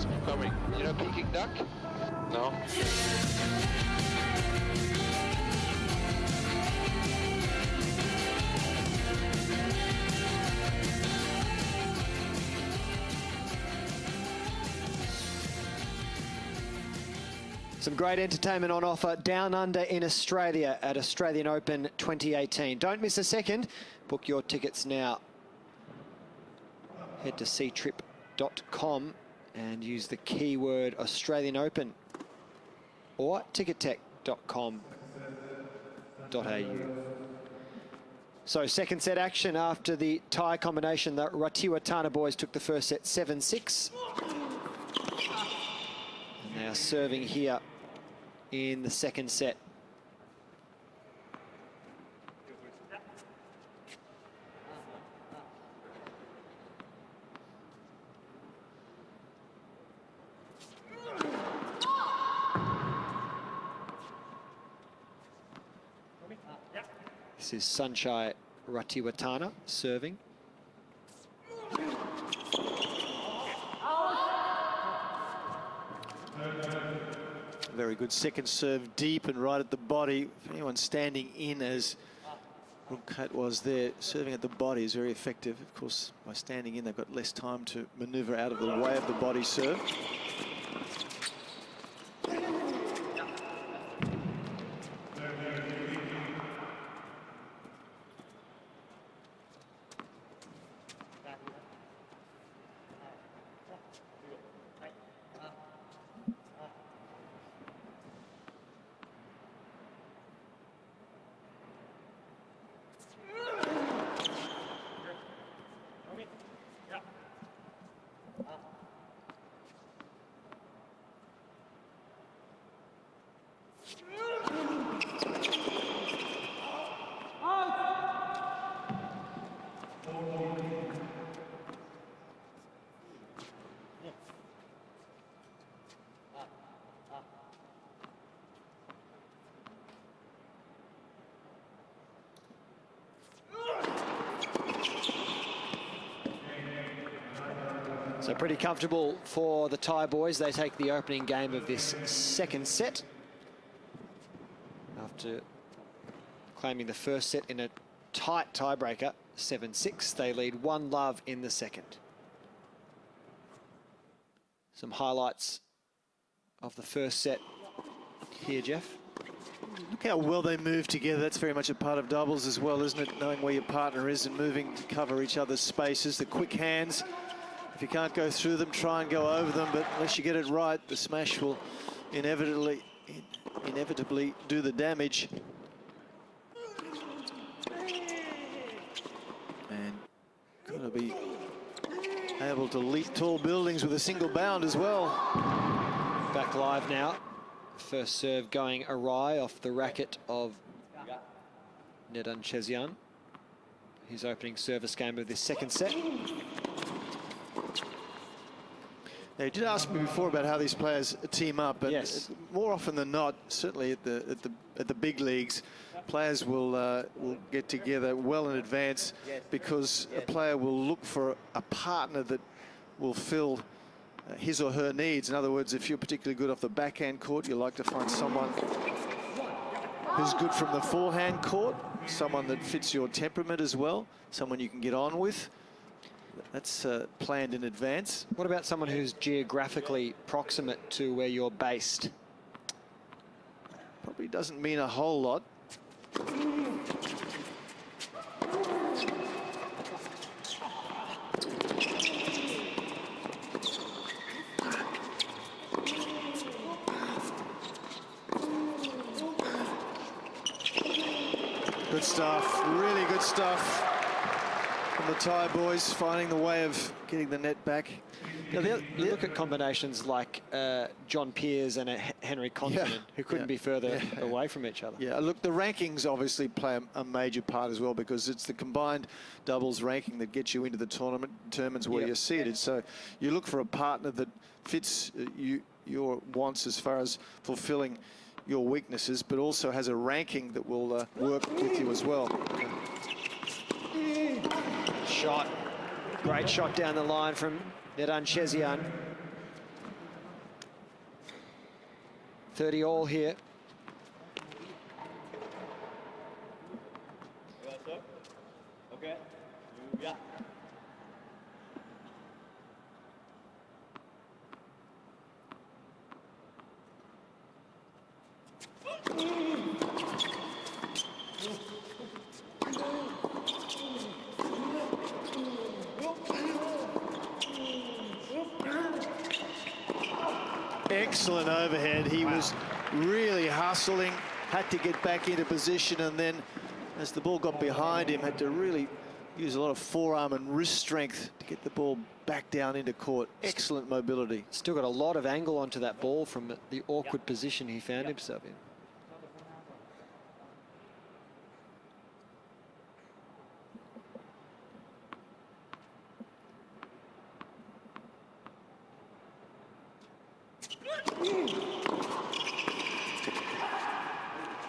It's coming. You know Peking duck? No? Some great entertainment on offer down under in Australia at Australian Open 2018. Don't miss a second. Book your tickets now. Head to ctrip.com and use the keyword Australian Open or tickettech.com.au. So second set action after the tie combination. The Ratiwatana boys took the first set 7-6. And they are serving here in the second set. This is Sanchai Ratiwatana serving. Very good second serve, deep and right at the body. If anyone's standing in as Rungkat was there, serving at the body is very effective. Of course, by standing in, they've got less time to maneuver out of the way of the body serve. So pretty comfortable for the Thai boys. They take the opening game of this second set. After claiming the first set in a tight tiebreaker, 7-6, they lead 1-love in the second. Some highlights of the first set here, Jeff. Look how well they move together. That's very much a part of doubles as well, isn't it? Knowing where your partner is and moving to cover each other's spaces. The quick hands. If you can't go through them, try and go over them. But unless you get it right, the smash will inevitably do the damage. And got to be able to leap tall buildings with a single bound as well. Back live now. First serve going awry off the racket of Nedunchezhiyan. His opening service game of this second set. Now, you did ask me before about how these players team up, and yes, more often than not, certainly at the big leagues, players will get together well in advance, because a player will look for a partner that will fill his or her needs. In other words, if you're particularly good off the backhand court, you like to find someone who's good from the forehand court, someone that fits your temperament as well, someone you can get on with. That's planned in advance. What about someone who's geographically proximate to where you're based? Probably doesn't mean a whole lot. Good stuff, really good stuff. From the Thai boys, finding the way of getting the net back. You look at combinations like John Peers and Henry Continent, who couldn't be further away from each other. Yeah, look, the rankings obviously play a major part as well, because it's the combined doubles ranking that gets you into the tournament, determines where you're seated. So you look for a partner that fits your wants as far as fulfilling your weaknesses, but also has a ranking that will work with you as well. Shot. Great shot down the line from Nedunchezhiyan. 30 all here. Okay. Yeah. Excellent overhead. He was really hustling, had to get back into position, and then as the ball got behind him, had to really use a lot of forearm and wrist strength to get the ball back down into court. Excellent mobility. Still got a lot of angle onto that ball from the awkward position he found himself in.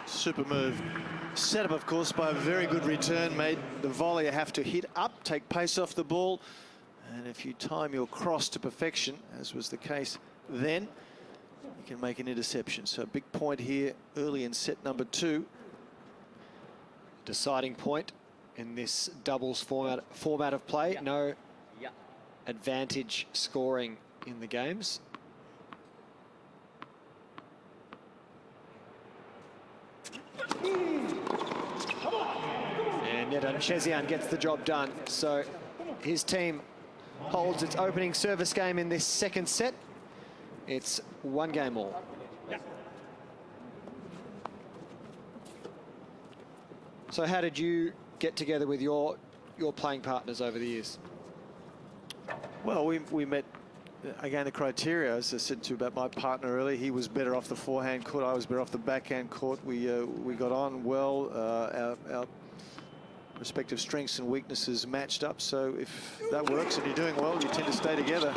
Super move. Set up, of course, by a very good return. Made the volleyer have to hit up, take pace off the ball. And if you time your cross to perfection, as was the case then, you can make an interception. So a big point here early in set number 2. Deciding point in this doubles format of play. No advantage scoring in the games. And Nedunchezhiyan gets the job done. So his team holds its opening service game in this second set. It's 1 game all. So how did you get together with your playing partners over the years? Well, we met, again, the criteria, as I said to you about my partner earlier, he was better off the forehand court, I was better off the backhand court. We got on well, our respective strengths and weaknesses matched up, so if that works and you're doing well, you tend to stay together.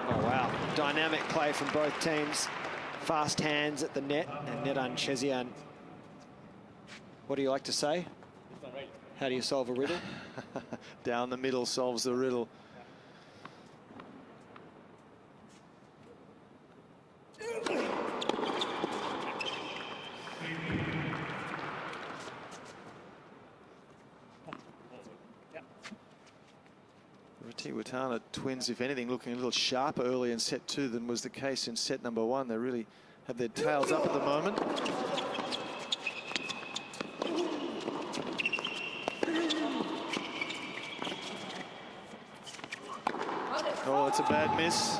Oh, wow. Dynamic play from both teams. Fast hands at the net, and Nedunchezhiyan. What do you like to say? How do you solve a riddle? Down the middle solves the riddle. Ratiwatana twins, if anything, looking a little sharper early in set 2 than was the case in set number 1. They really have their tails up at the moment. Oh, it's a bad miss.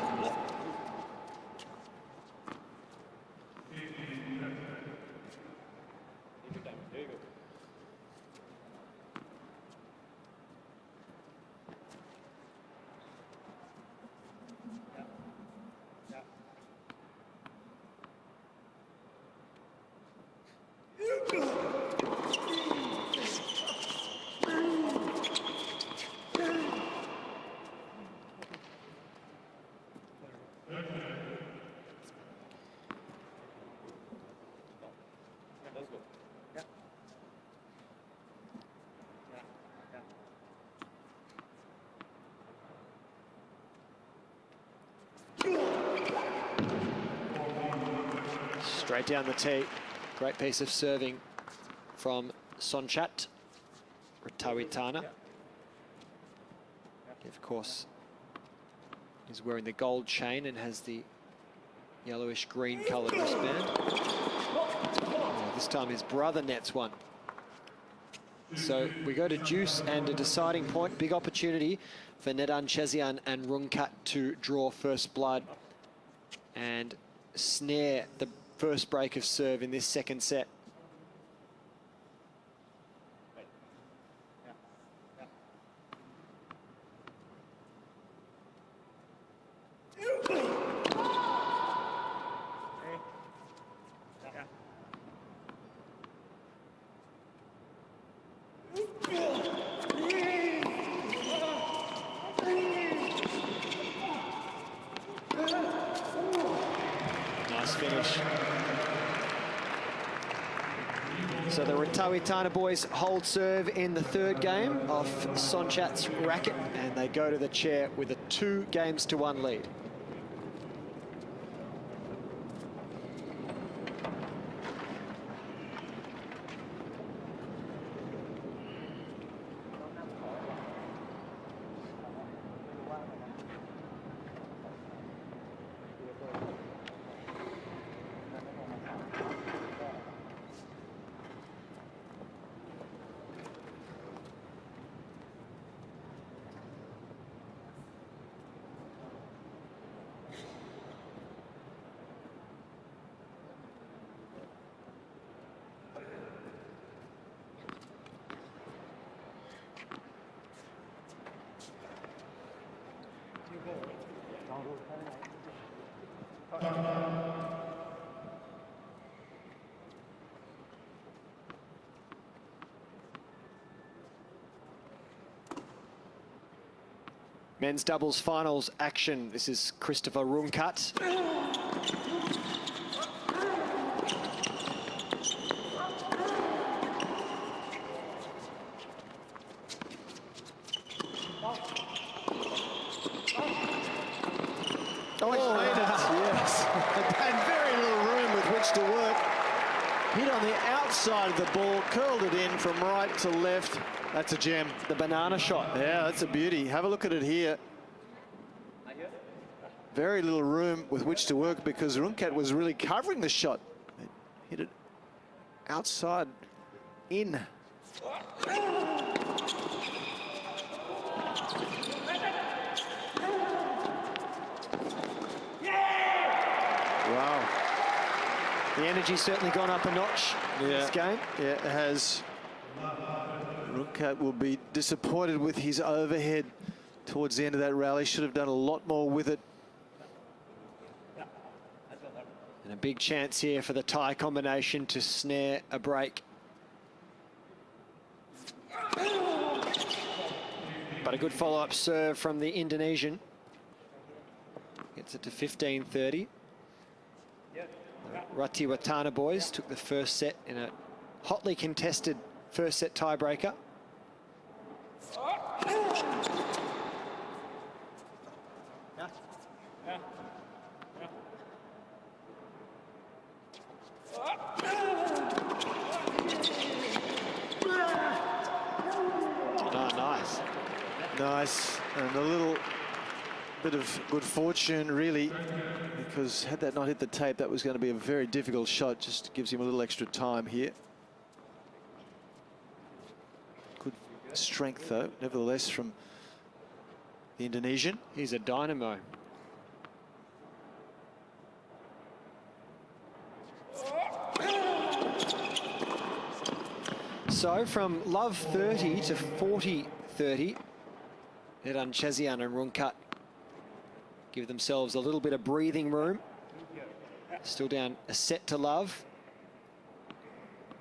Straight down the tee. Great piece of serving from Sonchat. Ratiwatana. Of course, he's wearing the gold chain and has the yellowish green coloured wristband. Oh, this time his brother nets one. So we go to deuce and a deciding point. Big opportunity for Nedunchezhiyan and Rungkat to draw first blood and snare the first break of serve in this second set. Nice finish. So the Ratiwatana boys hold serve in the third game of Sonchat's racket, and they go to the chair with a 2-1 lead. Men's doubles finals action. This is Christopher Rungkat. Oh, he's made it. Yes. And very little room with which to work. Hit on the outside of the ball, curled it in from right to left. That's a gem. The banana shot. Yeah, that's a beauty. Have a look at it here. Very little room with which to work because Rungkat was really covering the shot. It hit it outside in. Wow. The energy's certainly gone up a notch in this game. Yeah, it has. Rungkat will be disappointed with his overhead towards the end of that rally. Should have done a lot more with it. And a big chance here for the tie combination to snare a break. But a good follow-up serve from the Indonesian. Gets it to 15-30. The Ratiwatana boys took the first set in a hotly contested first set tiebreaker. Oh, nice. Nice. And a little bit of good fortune, really, because had that not hit the tape, that was going to be a very difficult shot. Just gives him a little extra time here. Good strength, though, nevertheless, from the Indonesian. He's a dynamo. So from love 30 to 40-30, Nedunchezhiyan and Rungkat give themselves a little bit of breathing room. Still down a set to love,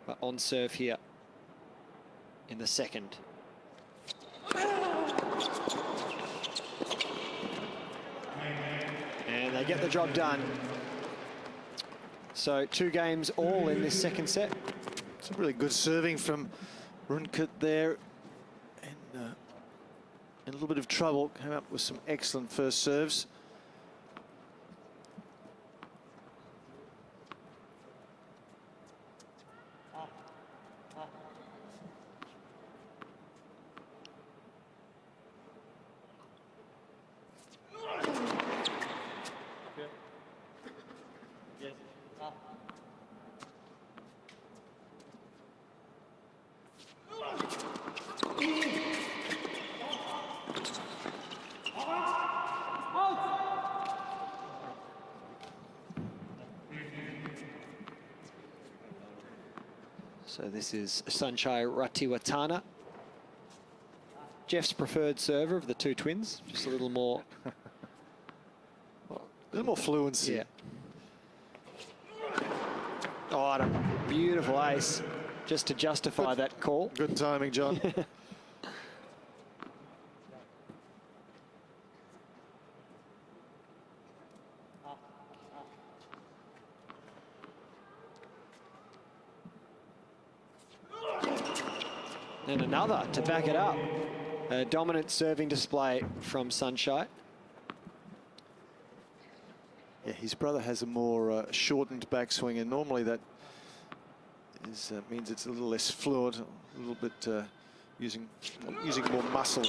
but on serve here in the second. And they get the job done. So 2 games all in this second set. Some really good serving from Rungkat there. And in a little bit of trouble, came up with some excellent first serves. So this is Sanchai Ratiwatana. Jeff's preferred server of the 2 twins, just a little more. A little more fluency. Yeah. Oh, and a beautiful ace, just to justify that call. Good timing, John. And another to back it up. A dominant serving display from Sanchai. Yeah, his brother has a more shortened backswing, and normally that means it's a little less fluid, a little bit using more muscle.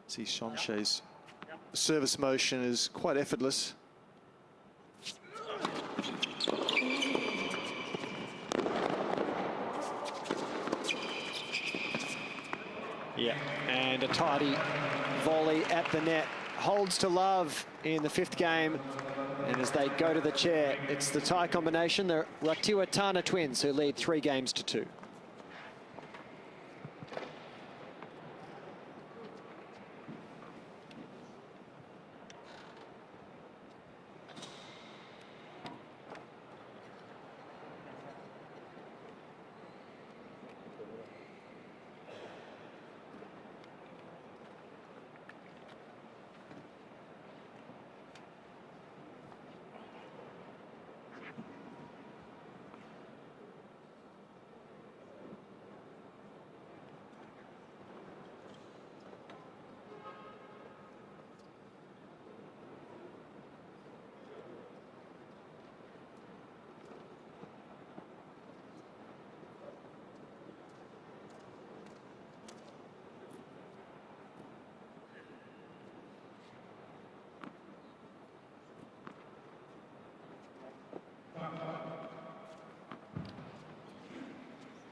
See, Sanchai's service motion is quite effortless. Yeah, and a tidy volley at the net. Holds to love in the 5th game. And as they go to the chair, it's the tie combination, the Ratiwatana twins, who lead 3 games to 2.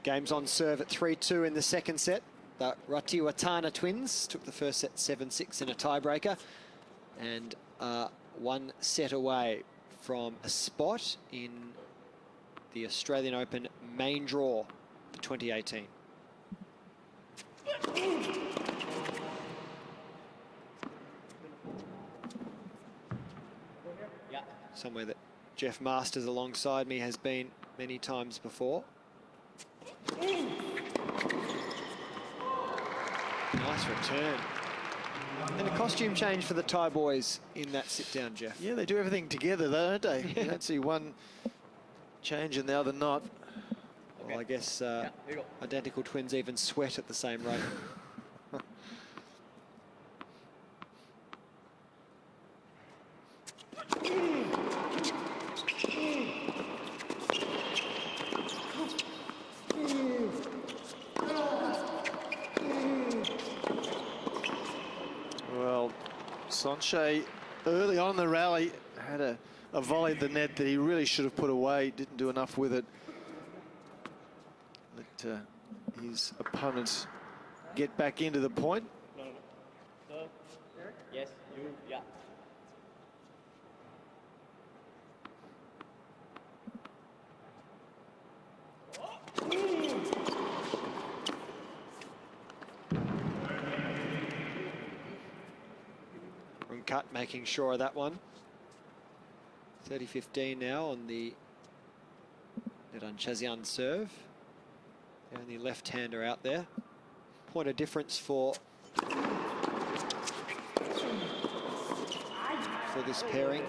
Games on serve at 3-2 in the 2nd set. The Ratiwatana twins took the first set 7-6 in a tiebreaker, and 1 set away from a spot in the Australian Open main draw for 2018. Somewhere that Jeff Masters alongside me has been many times before. Nice return. And a costume change for the Thai boys in that sit-down, Jeff. Yeah, they do everything together, though, don't they? You don't see one change and the other not. Well, I guess identical twins even sweat at the same rate. Sanchai, early on in the rally, had a volley at the net that he really should have put away. Didn't do enough with it. Let his opponents get back into the point. Yes, yeah. Rungkat making sure of that one. 30-15 now on the Nedunchezhiyan serve. The only left-hander out there. Point of difference for this pairing.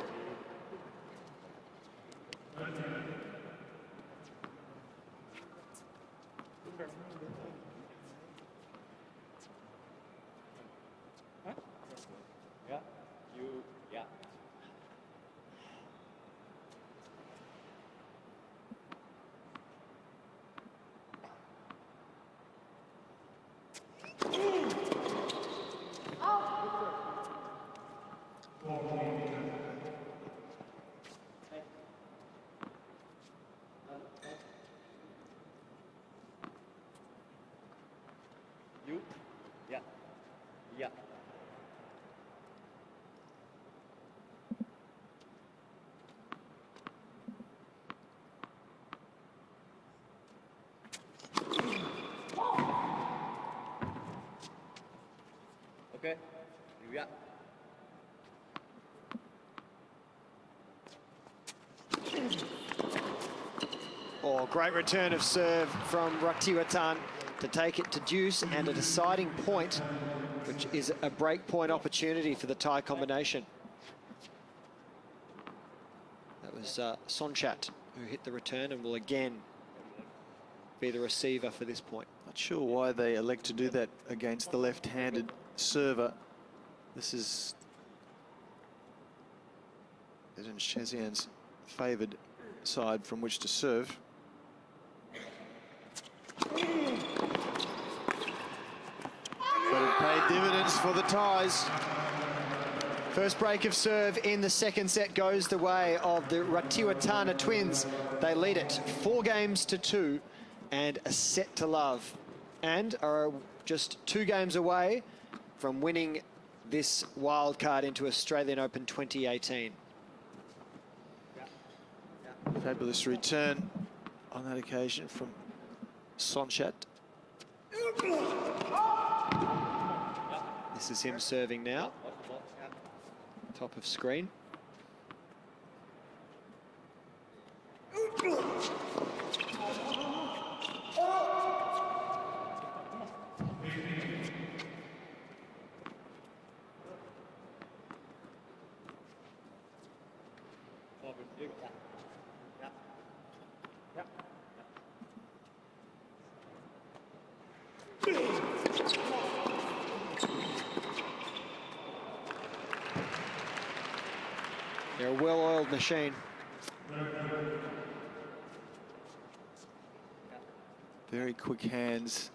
Okay. Yeah. Oh, great return of serve from Ratiwatana to take it to deuce and a deciding point, which is a break point opportunity for the Thai combination. That was Sonchat who hit the return and will again be the receiver for this point. Not sure why they elect to do that against the left-handed server. This is Nedunchezhiyan's favoured side from which to serve. But it paid dividends for the ties. First break of serve in the second set goes the way of the Ratiwatana twins. They lead it 4-2 and a set to love, and are just 2 games away from winning this wild card into Australian Open 2018. Fabulous return on that occasion from Sonchat. This is him serving now. Top of screen. They're a well-oiled machine. Very quick hands.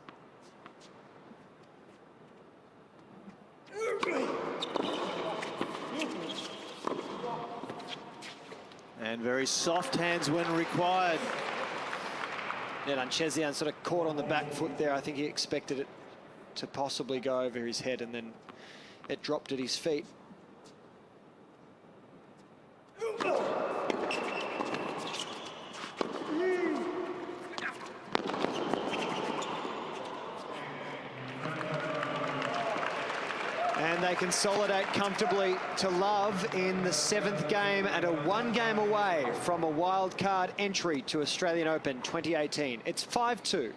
And very soft hands when required. Nedunchezhiyan sort of caught on the back foot there. I think he expected it to possibly go over his head, and then it dropped at his feet. And they consolidate comfortably to love in the 7th game and are 1 game away from a wild card entry to Australian Open 2018. It's 5-2.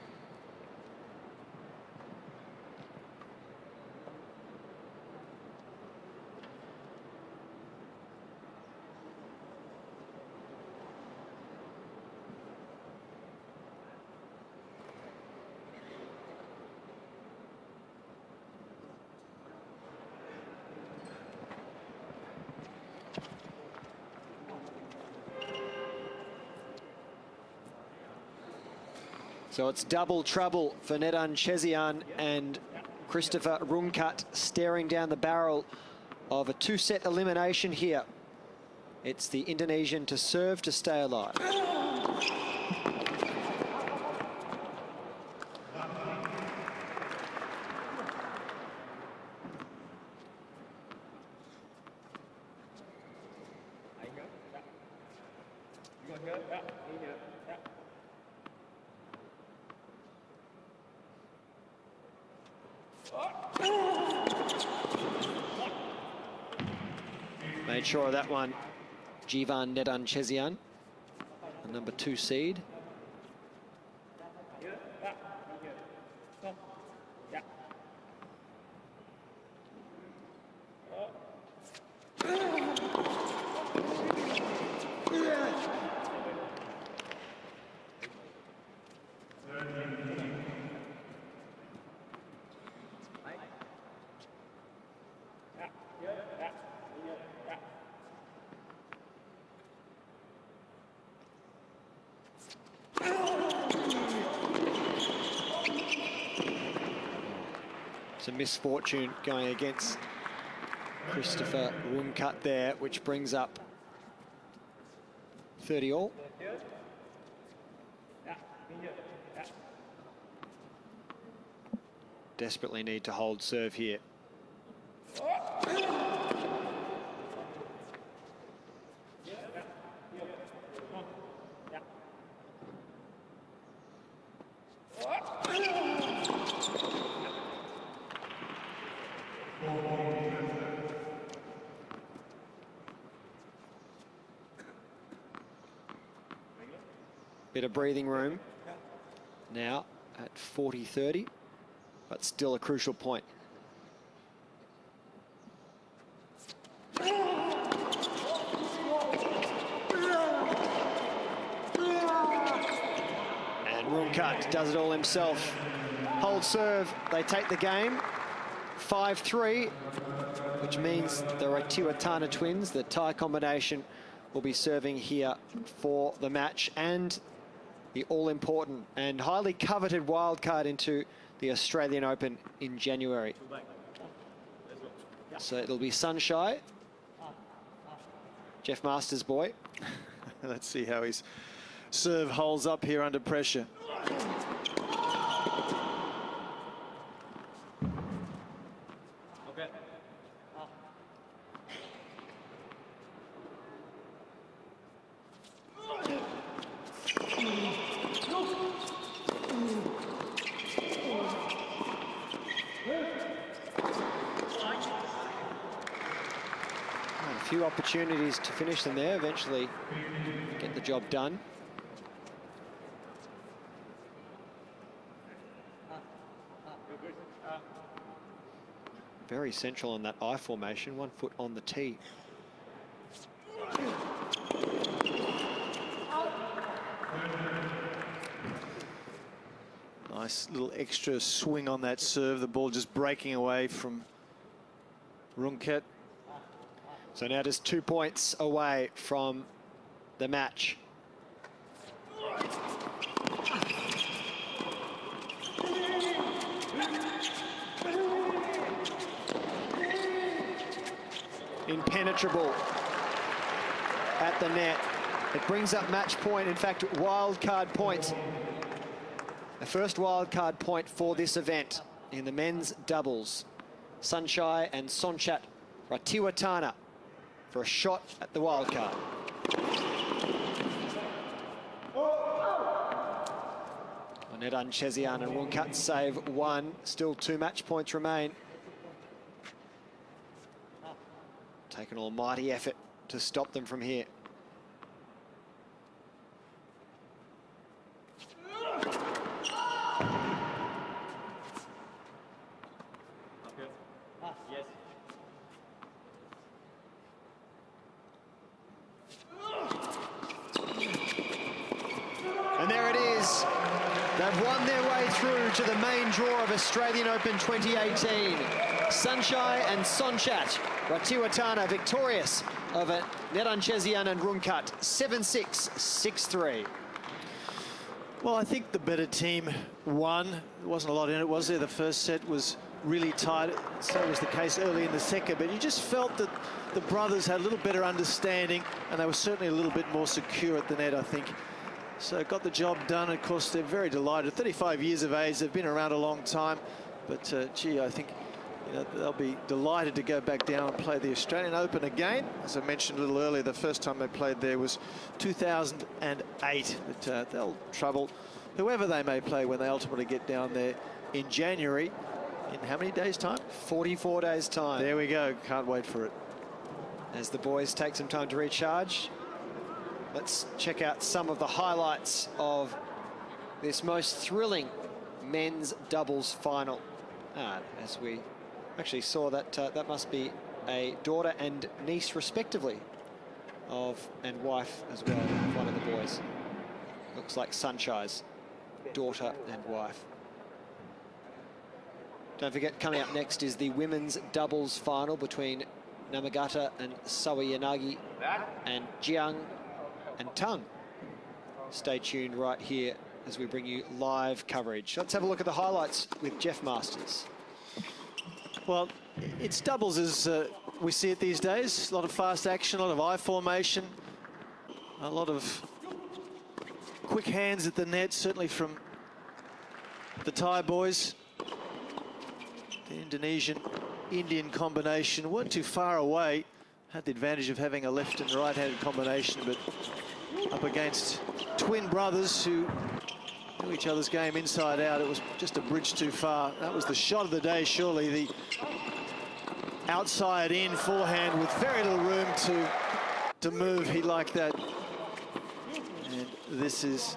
So it's double trouble for Nedunchezhiyan, and Christopher Rungkat staring down the barrel of a 2-set elimination here. It's the Indonesian to serve to stay alive. Made sure of that one, Jeevan Nedunchezhiyan, the number 2 seed. It's a misfortune going against Christopher Rungkat there, which brings up 30 all. Desperately need to hold serve here. Bit of breathing room now at 40-30, but still a crucial point. And Rungkat does it all himself. Hold serve, they take the game. 5-3, which means the Ratiwatana twins, the tie combination, will be serving here for the match and the all-important and highly coveted wildcard into the Australian Open in January. So it'll be Sanchai, Jeff Masters' boy. Let's see how his serve holds up here under pressure. Okay. A few opportunities to finish them there, eventually get the job done. Very central on that I formation, 1 foot on the tee. Nice little extra swing on that serve. The ball just breaking away from Rungkat. So now just 2 points away from the match. Impenetrable at the net. It brings up match point, in fact, wildcard points. The first wildcard point for this event in the men's doubles. Sanchai and Sonchat Ratiwatana for a shot at the wildcard. Nedunchezhiyan and Rungkat save 1. Still 2 match points remain. Take an almighty effort to stop them from here. Yes. And there it is. They've won their way through to the main draw of Australian Open 2018. Sanchai and Sonchat Ratiwatana victorious over Nedunchezhiyan and Rungkat 7-6, 6-3. Well, I think the better team won. There wasn't a lot in it, was there? The first set was really tight. So was the case early in the second, but you just felt that the brothers had a little better understanding and they were certainly a little bit more secure at the net, I think. So got the job done. Of course, they're very delighted. 35 years of age, they've been around a long time. But, gee, I think they'll be delighted to go back down and play the Australian Open again. As I mentioned a little earlier, the first time they played there was 2008. But they'll trouble whoever they may play when they ultimately get down there in January. In how many days' time? 44 days' time. There we go. Can't wait for it. As the boys take some time to recharge, let's check out some of the highlights of this most thrilling men's doubles final. As we actually saw that that must be a daughter and niece respectively and wife as well of one of the boys. Looks like Sanchai's daughter and wife. Don't forget, coming up next is the women's doubles final between Namagata and Sawayanagi and Jiang and Tung. Stay tuned right here as we bring you live coverage. Let's have a look at the highlights with Jeff Masters. Well, it's doubles as we see it these days. A lot of fast action, a lot of I formation, a lot of quick hands at the net, certainly from the Thai boys. The Indonesian-Indian combination weren't too far away. Had the advantage of having a left and right-handed combination, but up against twin brothers who knew each other's game inside out, it was just a bridge too far. That was the shot of the day, surely. The outside in forehand with very little room to move. He liked that. And this is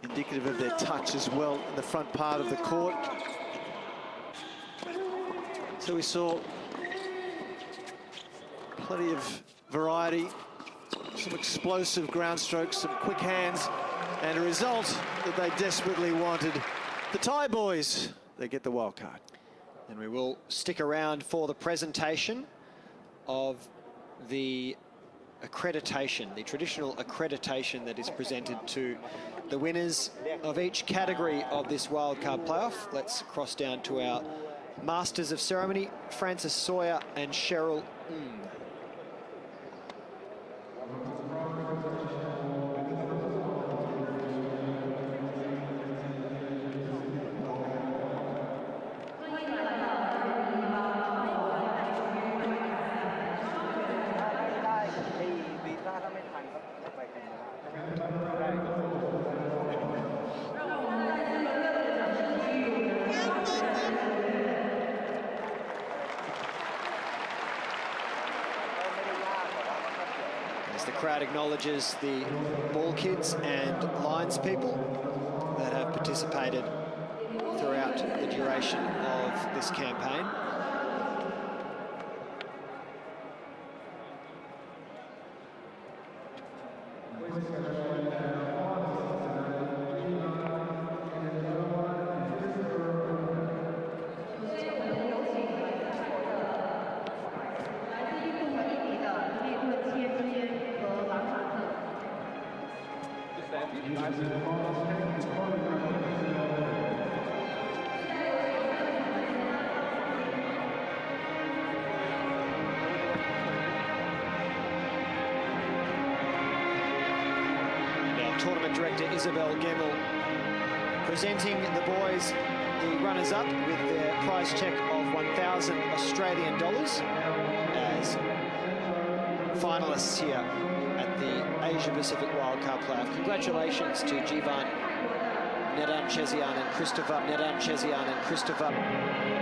indicative of their touch as well in the front part of the court. So we saw plenty of variety, some explosive ground strokes, some quick hands. And a result that they desperately wanted. The Thai boys, they get the wild card. And we will stick around for the presentation of the accreditation, the traditional accreditation that is presented to the winners of each category of this wildcard playoff. Let's cross down to our Masters of Ceremony, Francis Sawyer and Cheryl Ng. As the crowd acknowledges the ball kids and lines people that have participated throughout the duration of this campaign. Tournament director Isabel Gemmell presenting the boys, the runners-up, with their prize check of 1,000 Australian dollars as finalists here at the Asia Pacific Wildcard Playoff. Congratulations to Jeevan, Nedunchezhiyan and Christopher.